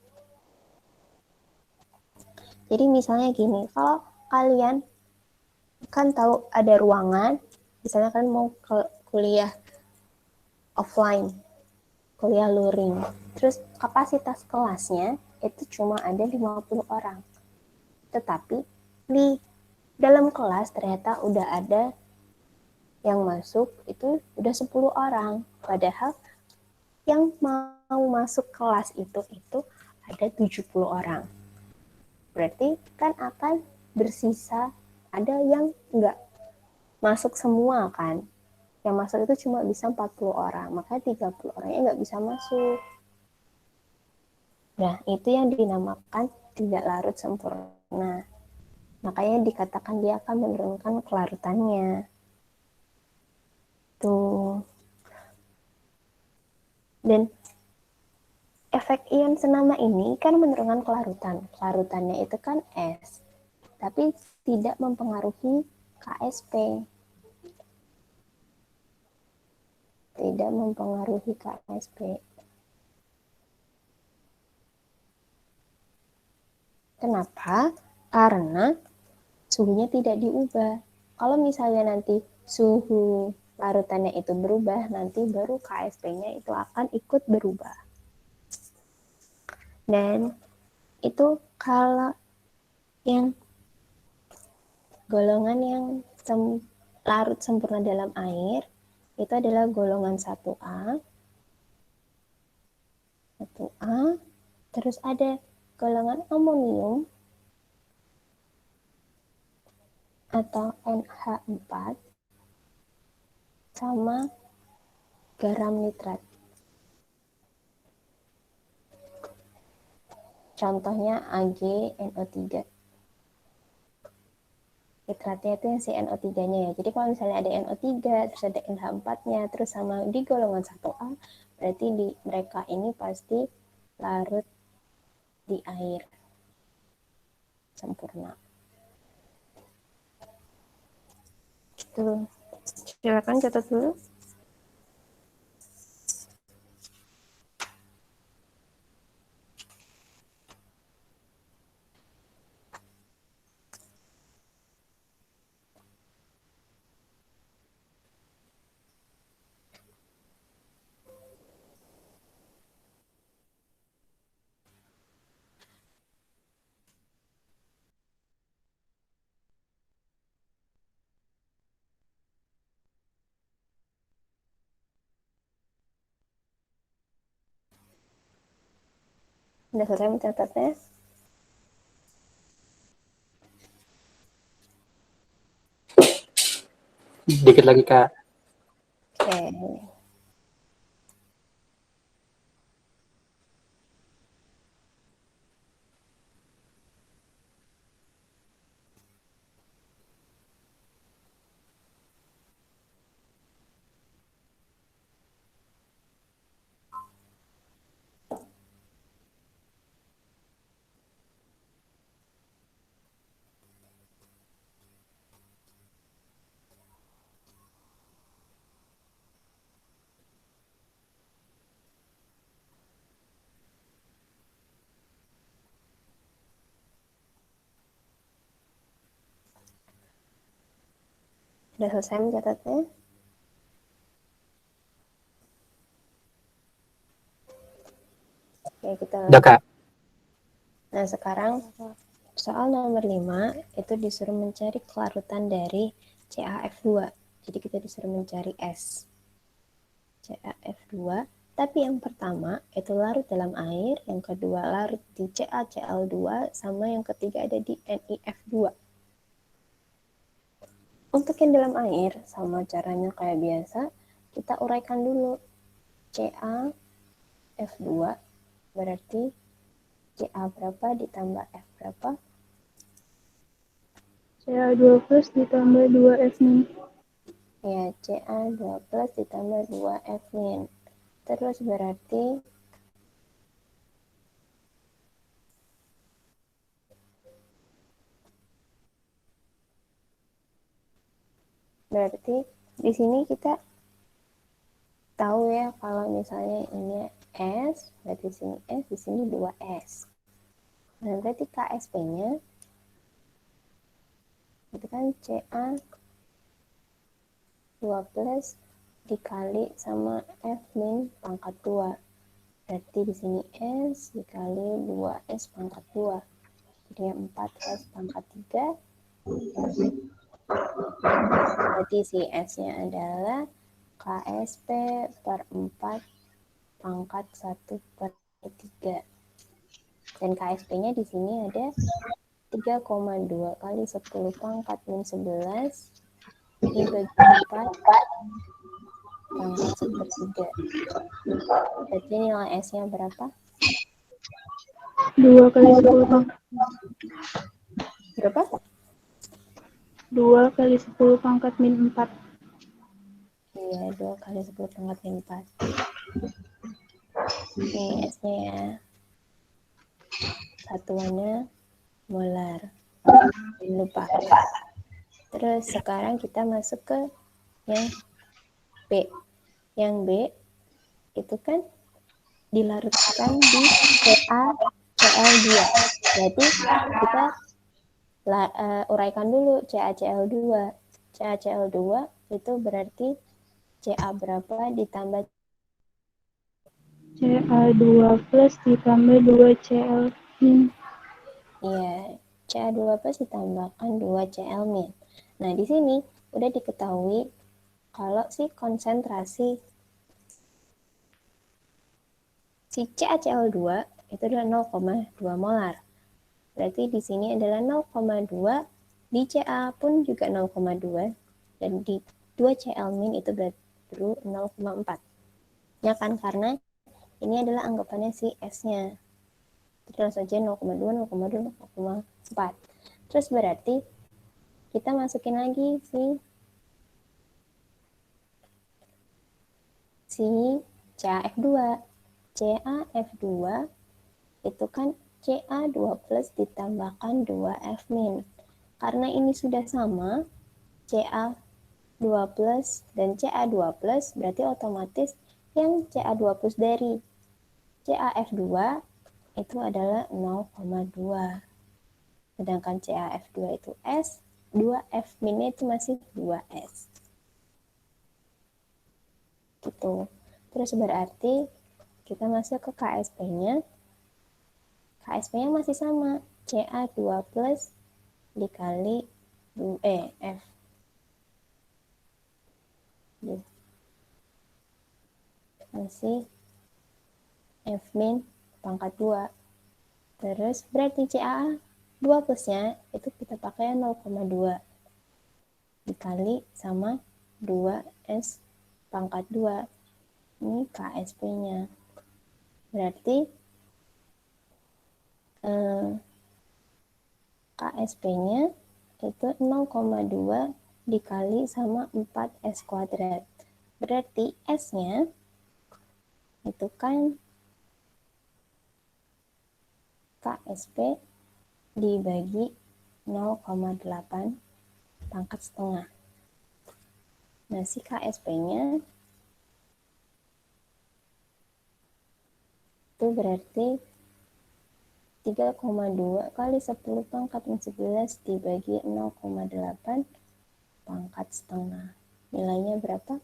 Speaker 1: Jadi misalnya gini, kalau kalian kan tahu ada ruangan, misalnya kan mau ke kuliah offline, kuliah luring. Terus kapasitas kelasnya itu cuma ada 50 orang. Tetapi di dalam kelas ternyata udah ada yang masuk itu udah 10 orang. Padahal yang mau masuk kelas itu ada 70 orang. Berarti kan akan bersisa ada yang nggak masuk semua kan. Yang masuk itu cuma bisa 40 orang, makanya 30 orangnya nggak bisa masuk. Nah, itu yang dinamakan tidak larut sempurna. Makanya dikatakan dia akan menurunkan kelarutannya. Tuh. Dan efek ion senama ini kan menurunkan kelarutan. Kelarutannya itu kan es, tapi tidak mempengaruhi KSP. Tidak mempengaruhi KSP. Kenapa? Karena suhunya tidak diubah. Kalau misalnya nanti suhu larutannya itu berubah, nanti baru KSP-nya itu akan ikut berubah. Dan itu kalau yang golongan yang larut sempurna dalam air, itu adalah golongan 1A, 1A, terus ada golongan amonium atau NH4 sama garam nitrat. Contohnya AgNO3. Nitratnya itu yang si NO3-nya ya. Jadi kalau misalnya ada NO3, terus ada NH4-nya, terus sama di golongan 1A, berarti di mereka ini pasti larut di air sempurna. Tuh. Silakan catat dulu. Sudah selesai mencatatnya?
Speaker 4: Dikit lagi, Kak.
Speaker 1: Oke. Sudah selesai mencatatnya? Oke, kita
Speaker 4: Udah, Kak.
Speaker 1: Nah, sekarang soal nomor 5 itu disuruh mencari kelarutan dari CaF2. Jadi kita disuruh mencari S. CaF2, tapi yang pertama itu larut dalam air, yang kedua larut di CaCl2, sama yang ketiga ada di NiF2. Untuk yang dalam air, sama caranya kayak biasa, kita uraikan dulu. CaF2 berarti Ca berapa ditambah F berapa?
Speaker 5: Ca2 plus ditambah 2F min.
Speaker 1: Ya, Ca2 plus ditambah 2F min. Terus berarti di sini kita tahu ya kalau misalnya ini S, berarti di sini S, di sini 2S. Nah, berarti KSP-nya itu kan CA 12 dikali sama F min pangkat 2. Berarti di sini S dikali 2S pangkat 2. Jadi 4S pangkat 3. Berarti si S-nya adalah KSP per 4 pangkat 1 per 3. Dan KSP-nya di sini ada 3,2 kali 10 pangkat min 11 dibagi 4 pangkat 1/3. Berarti nilai S-nya berapa?
Speaker 5: 2 kali 10 pangkat.
Speaker 1: Berapa?
Speaker 5: 2 kali 10 pangkat min 4.
Speaker 1: Iya, 2 kali 10 pangkat min 4. Ini S-nya ya. Satuannya molar. Jangan lupa. Terus sekarang kita masuk ke yang B. Yang B itu kan dilarutkan di CaCl2. Berarti kita uraikan dulu CaCl2. CaCl2 itu berarti Ca berapa ditambah
Speaker 5: Ca2 plus ditambah 2Cl min.
Speaker 1: Iya, Ca2 plus ditambahkan 2 Cl min. Nah, di sini udah diketahui kalau si konsentrasi si CaCl2 itu adalah 0,2 molar. Berarti di sini adalah 0,2, di Ca pun juga 0,2, dan di 2 Cl min itu baru 0,4. Ya kan, karena ini adalah anggapannya si S-nya. Jadi langsung aja 0,2, 0,2, 0,4. Terus berarti kita masukin lagi si CaF2. CaF2 itu kan Ca2 plus ditambahkan 2F min. Karena ini sudah sama, Ca2 plus dan Ca2 plus berarti otomatis yang Ca2 plus dari CaF2 itu adalah 0,2. Sedangkan CaF2 itu S, 2F min itu masih 2S. Gitu. Terus berarti kita masuk ke KSP-nya. KSP-nya masih sama, Ca2 plus dikali F. Masih F min pangkat 2. Terus berarti Ca2 plusnya itu kita pakai 0,2 dikali sama 2S pangkat 2. Ini KSP-nya. Berarti KSP-nya itu 0,2 dikali sama 4S kuadrat. Berarti S-nya itu kan KSP dibagi 0,8 pangkat setengah. Nah, si KSP-nya itu berarti 3,2 kali 10 pangkat 11 dibagi 0,8 pangkat setengah. Nilainya berapa?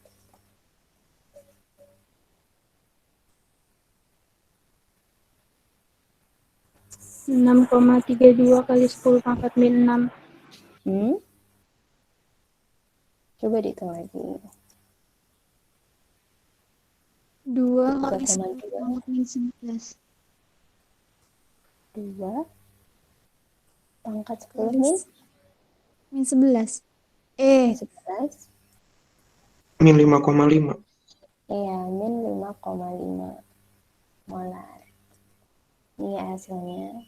Speaker 5: 6,32 kali 10 pangkat min 6.
Speaker 1: Coba dihitung lagi.
Speaker 3: 2 kali 10
Speaker 1: 3,2
Speaker 3: pangkat min 11.
Speaker 1: 2 pangkat 10 min
Speaker 3: Min 11.
Speaker 1: min 11.
Speaker 2: Min 5,5.
Speaker 1: Iya, min 5,5 molar. Ini hasilnya.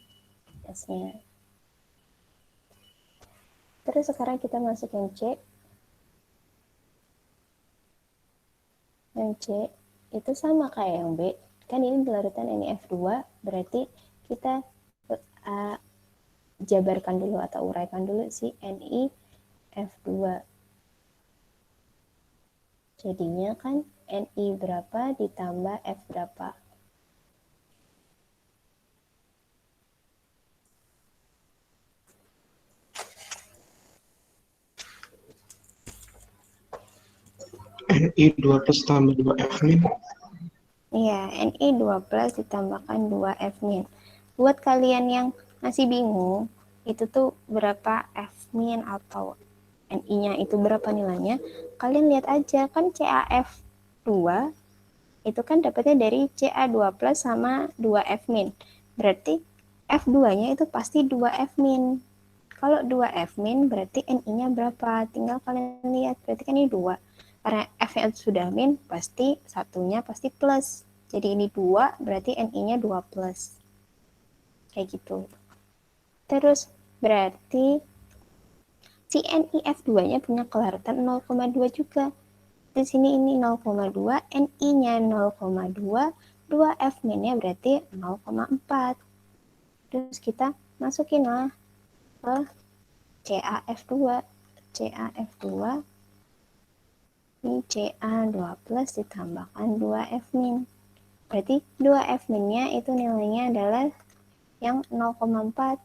Speaker 1: S-nya. Terus sekarang kita masuk yang C. Yang C itu sama kayak yang B. Kan ini larutan NiF2, berarti kita jabarkan dulu atau uraikan dulu si NiF2. Jadinya kan Ni berapa ditambah F berapa.
Speaker 2: Ni 2 plus tambah 2 F min.
Speaker 1: Iya, Ni 12 ditambahkan 2 F min. Buat kalian yang masih bingung, itu tuh berapa F min atau Ni-nya itu berapa nilainya, kalian lihat aja, kan CAF 2 itu kan dapatnya dari CA2 plus sama 2 F min. Berarti F2-nya itu pasti 2 F min. Kalau 2 F min berarti Ni-nya berapa? Tinggal kalian lihat, berarti kan ini 2. Karena F-nya sudah min, pasti satunya pasti plus. Jadi ini 2, berarti Ni-nya 2 plus. Kayak gitu. Terus berarti si NiF2-nya punya kelarutan 0,2 juga. Di sini ini 0,2, Ni-nya 0,2, 2 F min-nya berarti 0,4. Terus kita masukin lah ke CaF2. CaF2 ini Ca2 plus ditambahkan 2 F min. Berarti 2 F min-nya itu nilainya adalah yang 0,4.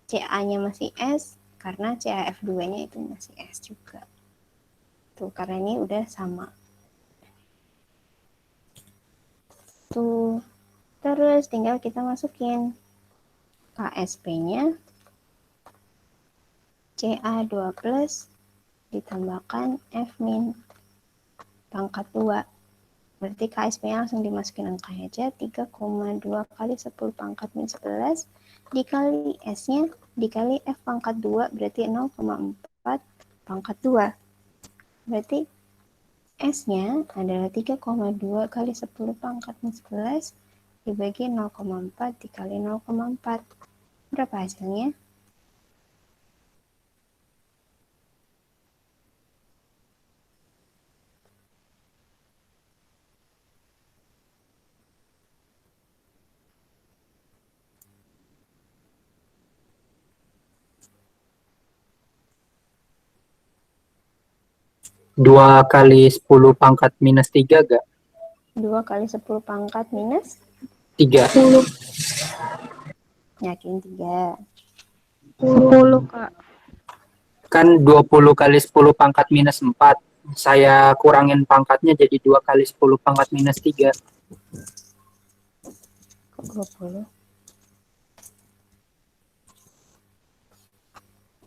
Speaker 1: Ca-nya masih S, karena CaF2-nya itu masih S juga. Tuh, karena ini udah sama. Tuh. Terus tinggal kita masukin KSP-nya Ca2 plus ditambahkan F min pangkat 2. Berarti KSP-nya langsung dimasukin angkanya aja, 3,2 kali 10 pangkat min 11 dikali S-nya dikali F pangkat 2 berarti 0,4 pangkat 2. Berarti S-nya adalah 3,2 kali 10 pangkat min 11 dibagi 0,4 dikali 0,4. Berapa hasilnya?
Speaker 4: Dua kali 10 pangkat minus 3 gak?
Speaker 1: 2 kali 10 pangkat minus
Speaker 4: 3.
Speaker 5: 10.
Speaker 1: yakin 3.
Speaker 5: 10, Kak.
Speaker 4: Kan 20 kali 10 pangkat minus 4. Saya kurangin pangkatnya jadi 2 kali 10 pangkat minus 3.
Speaker 1: Kok 20?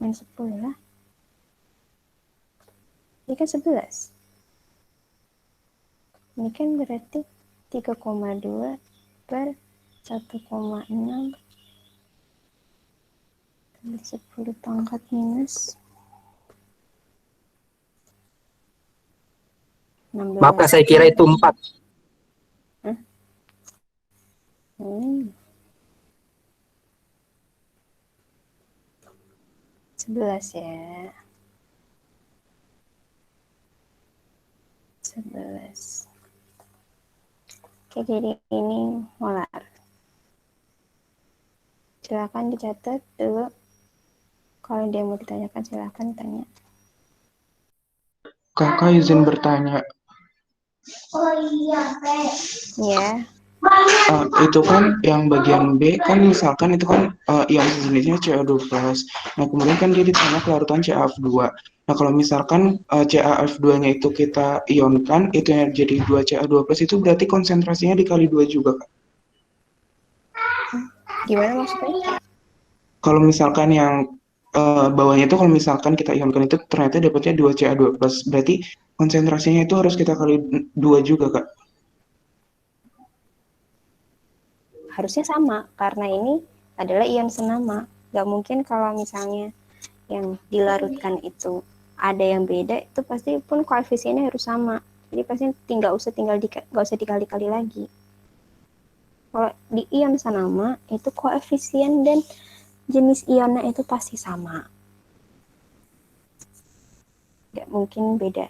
Speaker 1: Min 10 lah. Ini kan 11. Ini kan berarti 3,2 per 1,6 kali 10 pangkat minus 16.
Speaker 4: Maaf, saya kira itu 4.
Speaker 1: Hmm. 11 ya. 11. Oke, jadi ini molar. Silakan dicatat dulu. Kalau dia mau ditanyakan silakan tanya.
Speaker 2: Kakak izin bertanya.
Speaker 1: Ya,
Speaker 2: Itu kan yang bagian B kan misalkan itu kan yang sejenisnya CaO2+. Nah, kemudian kan dia ditanya kelarutan CaF2. Nah, kalau misalkan CaF2-nya itu kita ionkan, itu yang jadi 2 CaO2+ itu berarti konsentrasinya dikali 2 juga, Kak.
Speaker 1: gimana maksudnya?
Speaker 2: Kalau misalkan yang bawahnya itu kalau misalkan kita ionkan itu ternyata dapatnya 2 CaO2+, berarti konsentrasinya itu harus kita kali 2 juga, Kak.
Speaker 1: Harusnya sama, karena ini adalah ion senama. Gak mungkin kalau misalnya yang dilarutkan itu ada yang beda, itu pasti pun koefisiennya harus sama. Jadi pasti nggak usah dikali-kali lagi. Kalau di ion senama itu koefisien dan jenis ionnya itu pasti sama. Gak mungkin beda.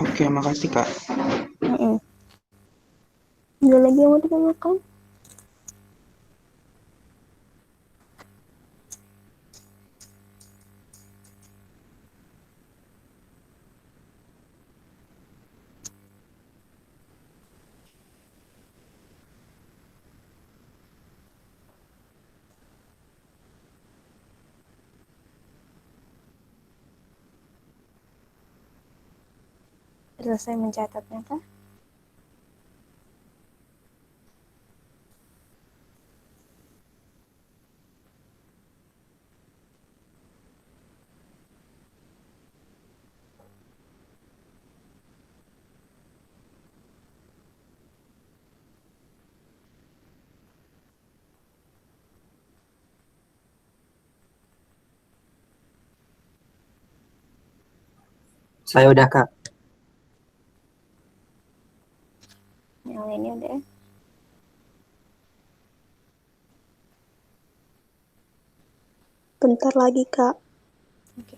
Speaker 2: Oke, makasih, Kak.
Speaker 1: Ada lagi yang mau ditanyakan? Selesai mencatatnya kah?
Speaker 4: Saya udah, Kak.
Speaker 1: Yang lainnya udah.
Speaker 8: Bentar lagi, Kak.
Speaker 1: Oke.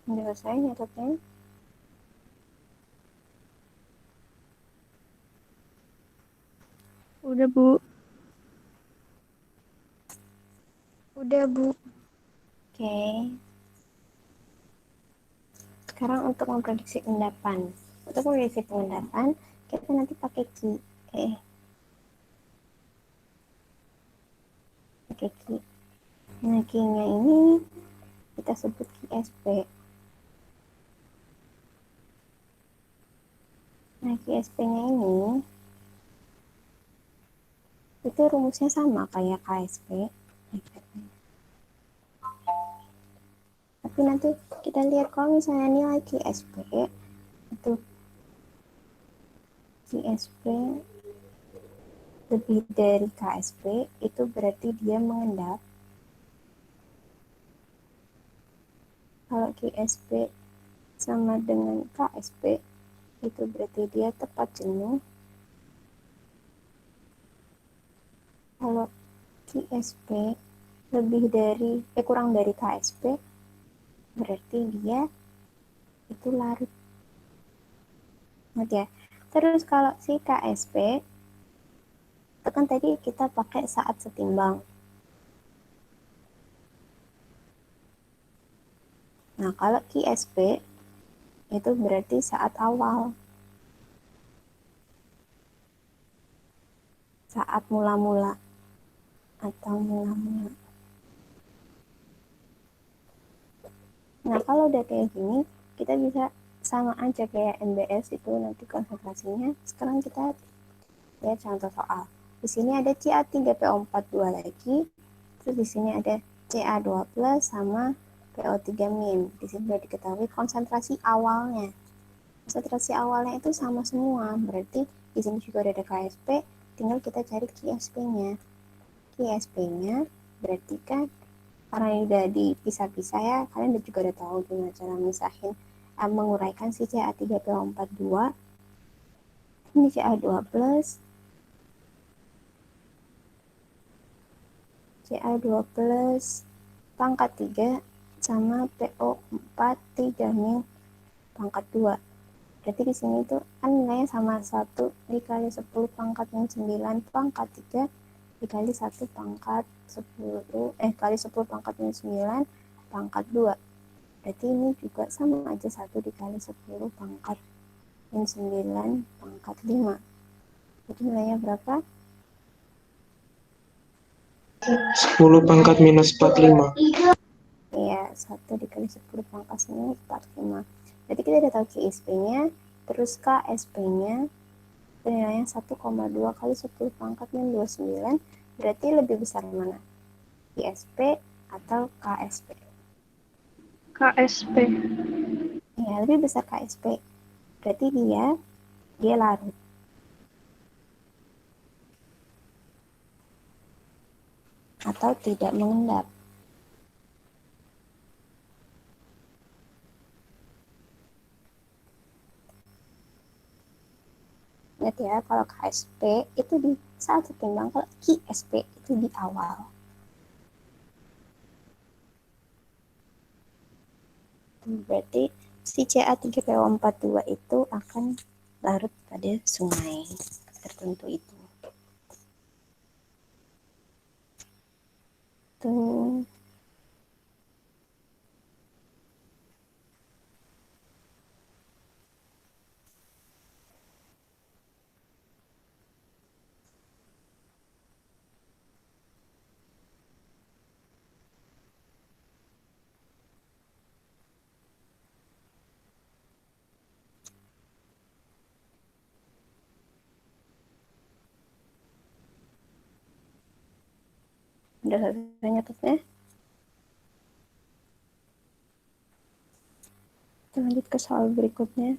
Speaker 1: Udah selesai nyatetnya?
Speaker 3: Udah, Bu. Udah, Bu.
Speaker 1: Oke. Sekarang untuk memprediksi endapan. Untuk memprediksi pengendapan, kita nanti pakai Qi. Pakai Qi. Nah, Qi-nya ini kita sebut QSP. Nah, QSP-nya ini itu rumusnya sama kayak KSP. Tapi nanti kita lihat kalau misalnya nilai QSP itu QSP lebih dari KSP, itu berarti dia mengendap. Kalau QSP sama dengan KSP, itu berarti dia tepat jenuh. Kalau QSP kurang dari KSP, berarti dia itu larut. Ya. Terus kalau si KSP, itu kan tadi kita pakai saat setimbang. Nah, kalau QSP itu berarti saat awal. Saat mula-mula atau mula-mula. Nah, kalau udah kayak gini, kita bisa sama aja kayak MBS itu nanti konsentrasinya. Sekarang kita lihat contoh soal. Di sini ada CA3PO42 lagi. Terus di sini ada CA2 plus sama PO3 min. Di sini sudah diketahui konsentrasi awalnya. Konsentrasi awalnya itu sama semua. Berarti di sini juga ada KSP, tinggal kita cari QSP-nya. QSP-nya berarti kan karena ini udah dipisah-pisah ya, kalian juga udah tahu gimana cara misahin, menguraikan si CA3PO42. Ini CA2 plus, CA2 plus pangkat 3 sama PO43 min pangkat 2. Berarti di sini tuh kan nilainya sama 1 dikali 10 pangkat min 9 pangkat 3 dikali 1 pangkat 10 kali 10 pangkat min 9 pangkat 2. Berarti ini juga sama aja 1 dikali 10 pangkat min 9 pangkat 5. Jadi nilainya berapa?
Speaker 2: 10 pangkat minus 45.
Speaker 1: Ya, 1 dikali 10 pangkat minus 45. Berarti kita udah tahu QSP-nya, terus KSP-nya nilainya 1,2 kali 10 pangkat minus 29. Berarti lebih besar mana? QSP atau KSP?
Speaker 5: KSP.
Speaker 1: Ya, lebih besar KSP. Berarti dia larut. Atau tidak mengendap. Ingat ya, kalau KSP itu di saat setimbang, kalau QSP itu di awal. Berarti si CA3PO42 itu akan larut pada sungai tertentu itu. Tuh. Udah selesai nyatetnya? Kita lanjut ke soal berikutnya.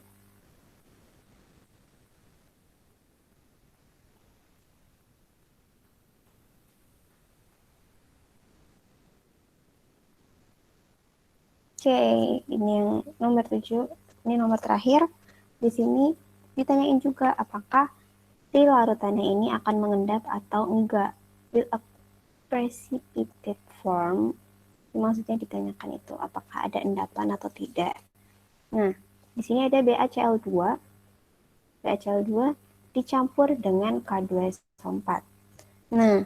Speaker 1: Oke, ini yang nomor 7, ini nomor terakhir. Di sini ditanyain juga apakah si larutannya ini akan mengendap atau enggak. Will a precipitate form, maksudnya ditanyakan itu apakah ada endapan atau tidak. Nah, di sini ada BaCl2. BaCl2 dicampur dengan K2SO4. Nah,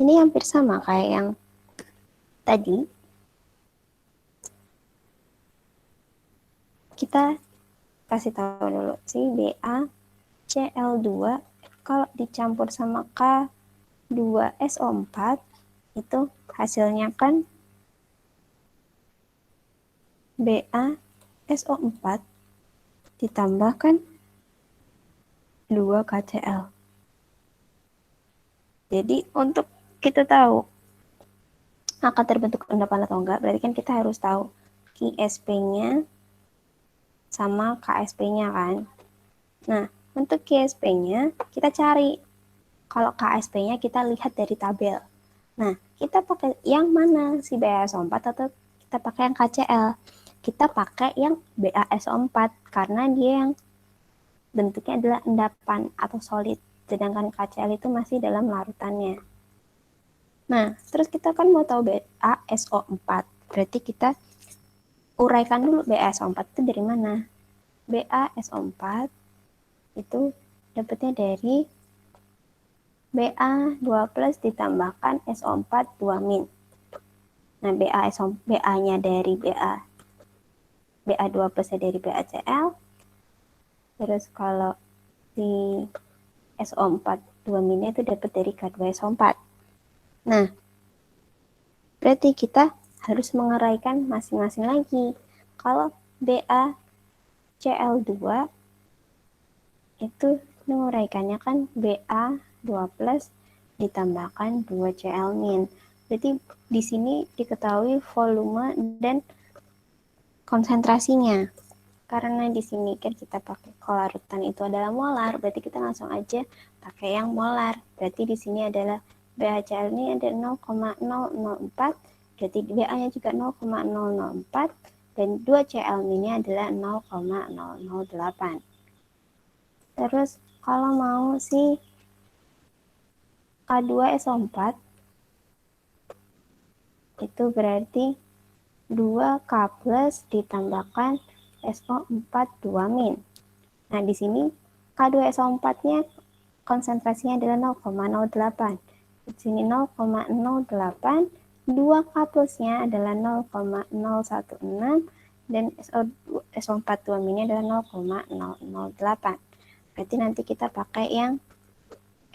Speaker 1: ini hampir sama kayak yang tadi. Kita kasih tahu dulu si BaCl2 kalau dicampur sama K2SO4 itu hasilnya kan BaSO4 ditambahkan 2KCl. Jadi untuk kita tahu akan terbentuk endapan atau enggak, berarti kan kita harus tahu QSP-nya sama KSP-nya kan. Nah, untuk QSP-nya kita cari. Kalau KSP-nya kita lihat dari tabel. Nah, kita pakai yang mana? Si BaSO4 atau kita pakai yang KCl? Kita pakai yang BaSO4 karena dia yang bentuknya adalah endapan atau solid. Sedangkan KCl itu masih dalam larutannya. Nah, terus kita kan mau tahu BaSO4. Berarti kita uraikan dulu BaSO4 itu dari mana. BaSO4 itu dapatnya dari Ba2 plus ditambahkan SO4 2-. Nah, BA-nya dari Ba2 plusnya dari BaCl. Terus kalau si SO4 2- itu dapat dari K2SO4. Nah, berarti kita harus mengeraikan masing-masing lagi. Kalau BaCl2 itu menguraikannya kan Ba2 plus ditambahkan 2Cl-. Berarti di sini diketahui volume dan konsentrasinya. Karena di sini kan kita pakai kolarutan itu adalah molar, berarti kita langsung aja pakai yang molar. Berarti di sini adalah BaCl ini ada 0,004, berarti Ba-nya juga 0,004 dan 2Cl ini adalah 0,008. Terus kalau mau si K2SO4 itu berarti 2K plus ditambahkan SO4 2-. Nah, di sini K2SO4-nya konsentrasinya adalah 0,08. Di sini 0,08, 2K plusnya adalah 0,016 dan SO4 2-nya adalah 0,008. Berarti nanti kita pakai yang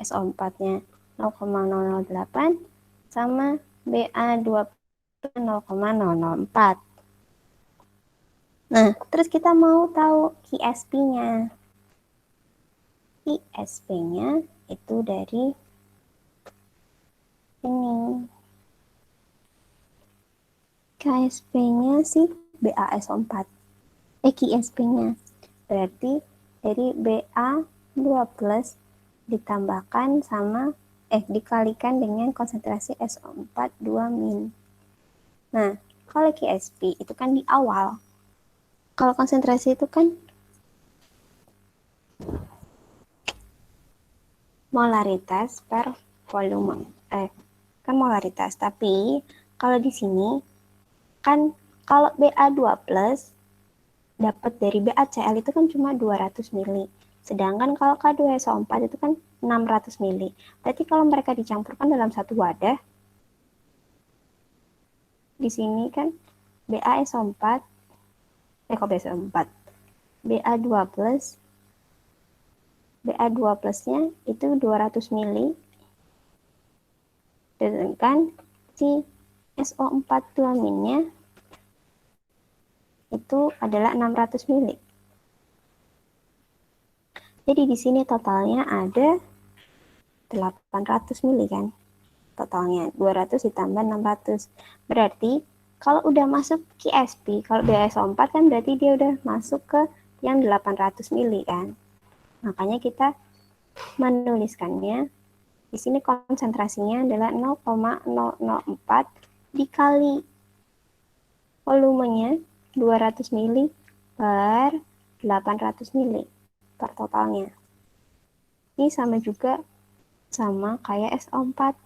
Speaker 1: SO4-nya 0,008 sama BA2 0,004. Nah, terus kita mau tahu QSP-nya. QSP-nya itu dari ini. KSP-nya sih BASO4. QSP-nya. Berarti dari BA2 plus ditambahkan sama dikalikan dengan konsentrasi SO4 2-. Nah, kalau QSP itu kan di awal. Kalau konsentrasi itu kan molaritas per volume. Kan molaritas, tapi kalau di sini kan kalau BA2 plus dapat dari BaCl itu kan cuma 200 mili. Sedangkan kalau K2SO4 itu kan 600 mili. Berarti kalau mereka dicampurkan dalam satu wadah, di sini kan BaSO4, BA2 plus, BA2 plusnya itu 200 mili. Sedangkan si SO4 2-nya itu adalah 600 mili. Jadi di sini totalnya ada 800 mili kan. Totalnya 200 ditambah 600. Berarti kalau udah masuk QSP, kalau BaSO4 kan berarti dia udah masuk ke yang 800 mili kan. Makanya kita menuliskannya di sini konsentrasinya adalah 0,004 dikali volumenya 200 mili per 800 mili per totalnya. Ini sama juga sama kayak SO4.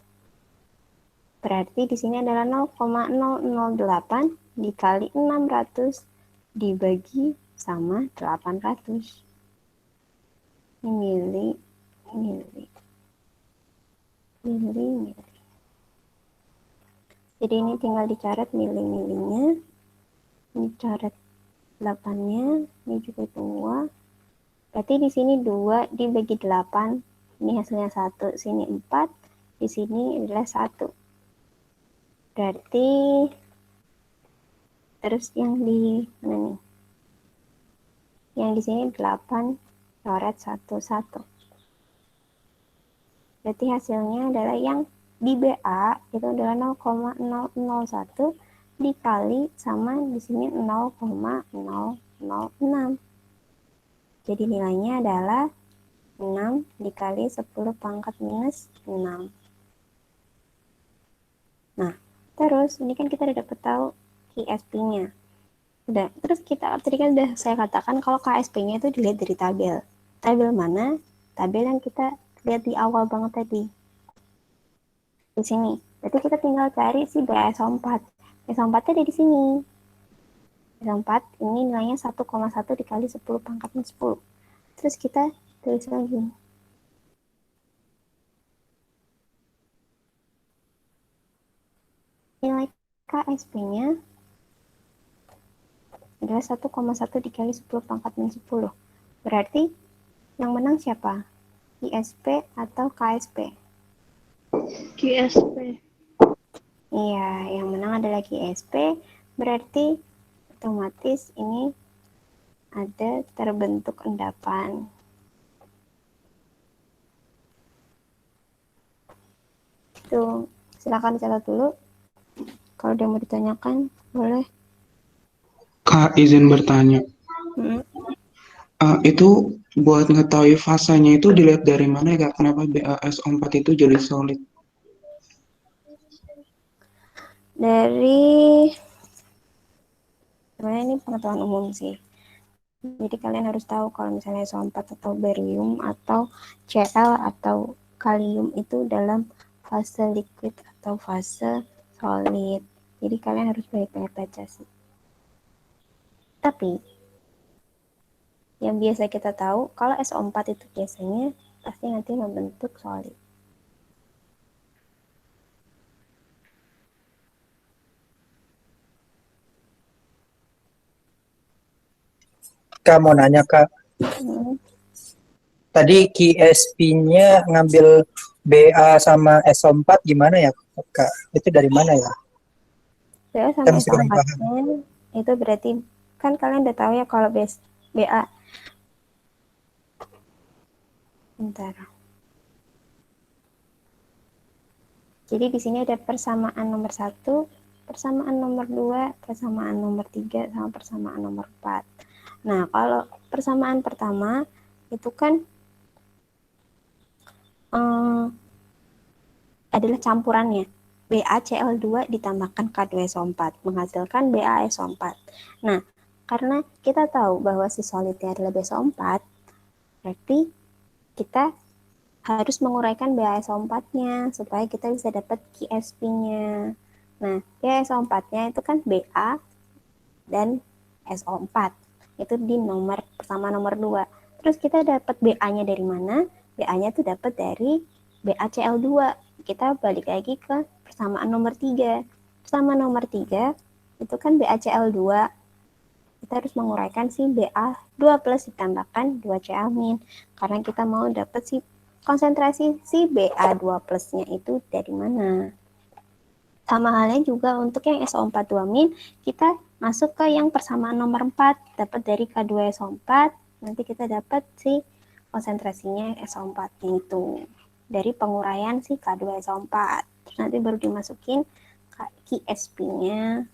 Speaker 1: Berarti di sini adalah 0,008 dikali 600 dibagi sama 800. Mili. Jadi ini tinggal dicoret mili-milinya. Ini coret 8-nya, ini juga 2. Berarti di sini 2 dibagi 8. Ini hasilnya 1, sini 4, di sini adalah 1. Berarti terus yang di mana nih? Yang di sini 8 coret 1. Berarti hasilnya adalah yang di BA itu adalah 0,001 dikali sama di sini 0,006. Jadi nilainya adalah 6 dikali 10 pangkat minus 6. Nah, terus ini kan kita udah dapat tahu KSP-nya. Udah, terus kita tadi kan udah saya katakan kalau KSP-nya itu dilihat dari tabel. Tabel mana? Tabel yang kita lihat di awal banget tadi. Di sini. Berarti kita tinggal cari si BaSO4. BaSO4 ada di sini. BaSO4 ini nilainya 1,1 dikali 10 pangkat minus 10. Terus kita tulis lagi. Nilai KSP-nya adalah 1,1 dikali 10 pangkat minus 10. Berarti yang menang siapa? ISP atau KSP?
Speaker 5: QSP.
Speaker 1: Iya, yang menang adalah GSP, berarti otomatis ini ada terbentuk endapan. Itu, silakan dicatat dulu. Kalau ada yang mau ditanyakan, boleh.
Speaker 2: Kak, izin bertanya. Itu buat ngetahui fasanya itu dilihat dari mana ya Kak? Kenapa BaSO4 itu jadi solid?
Speaker 1: Dari sebenarnya ini pengetahuan umum sih. Jadi kalian harus tahu kalau misalnya SO4 atau barium atau Cl atau kalium itu dalam fase liquid atau fase solid. Jadi kalian harus banyak-banyak baca sih. Tapi yang biasa kita tahu kalau SO4 itu biasanya pasti nanti membentuk solid.
Speaker 4: Kak mau nanya Kak, tadi QSP-nya ngambil BA sama SO4 gimana ya? Kak, itu dari mana ya?
Speaker 1: BA
Speaker 4: Saya
Speaker 1: sama
Speaker 4: masih kurang
Speaker 1: S4
Speaker 4: paham.
Speaker 1: itu berarti kan kalian udah tahu ya kalau BA. Bentar. Jadi di sini ada persamaan nomor 1, persamaan nomor 2, persamaan nomor 3, sama persamaan nomor 4. Nah, kalau persamaan pertama itu kan adalah campurannya. BaCl2 ditambahkan K2SO4 menghasilkan BaSO4. Nah, karena kita tahu bahwa si solidnya adalah BaSO4, berarti kita harus menguraikan BaSO4-nya supaya kita bisa dapat QSP-nya. Nah, BaSO4-nya itu kan Ba dan SO4. Itu di nomor pertama nomor 2. Terus kita dapat Ba-nya dari mana? Ba-nya itu dapat dari BaCl2. Kita balik lagi ke persamaan nomor 3. Persamaan nomor 3 itu kan BaCl2. Kita harus menguraikan si Ba2 plus ditambahkan 2Cl min. Karena kita mau dapat si konsentrasi si Ba2 plusnya itu dari mana. Sama halnya juga untuk yang SO42 min, kita masuk ke yang persamaan nomor 4, dapat dari K2SO4, nanti kita dapat si konsentrasinya SO4-nya itu dari penguraian si K2SO4. Terus nanti baru dimasukin QSP-nya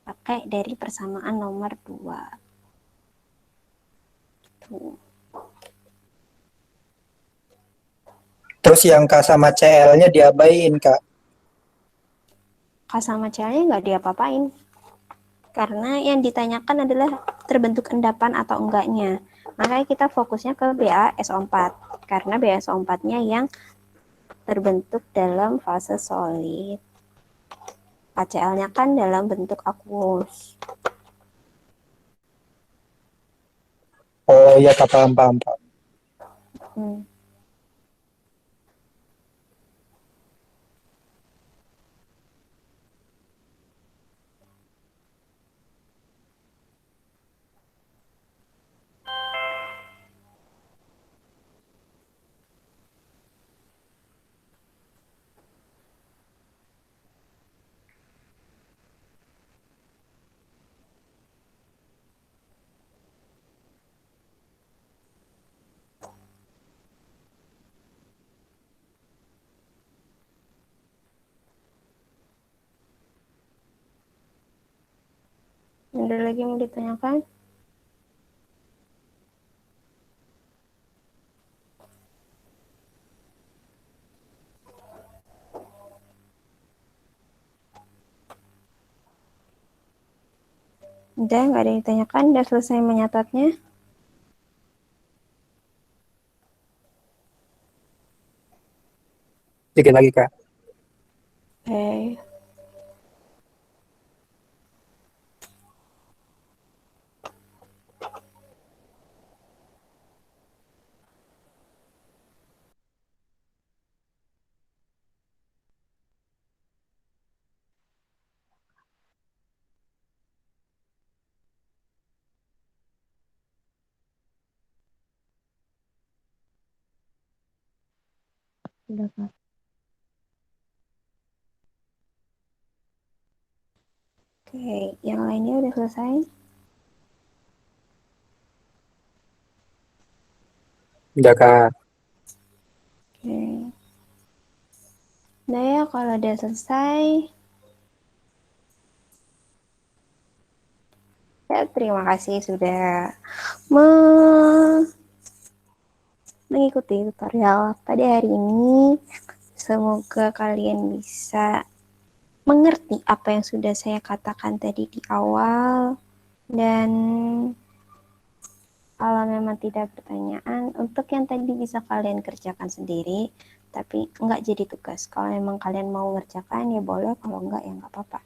Speaker 1: pakai dari persamaan nomor 2. Tuh.
Speaker 4: Terus yang K sama Cl-nya diabain, Kak.
Speaker 1: K sama Cl-nya nggak diapa-apain. Karena yang ditanyakan adalah terbentuk endapan atau enggaknya. Makanya kita fokusnya ke BaSO4. Karena BaSO4-nya yang terbentuk dalam fase solid. HCl-nya kan dalam bentuk aqueous.
Speaker 4: Oh iya, Kak, paham.
Speaker 1: Ada lagi yang mau ditanyakan? Udah, nggak ada yang ditanyakan? Udah selesai menyatatnya?
Speaker 4: Dikit lagi, Kak.
Speaker 1: Oke. Udah, Kak. Oke, yang lainnya udah selesai?
Speaker 4: Udah, Kak.
Speaker 1: Oke. Nah ya, kalau udah selesai, ya terima kasih sudah mengikuti tutorial pada hari ini. Semoga kalian bisa mengerti apa yang sudah saya katakan tadi di awal. Dan kalau memang tidak pertanyaan, untuk yang tadi bisa kalian kerjakan sendiri, tapi nggak jadi tugas. Kalau memang kalian mau ngerjakan ya boleh, kalau nggak ya nggak apa-apa.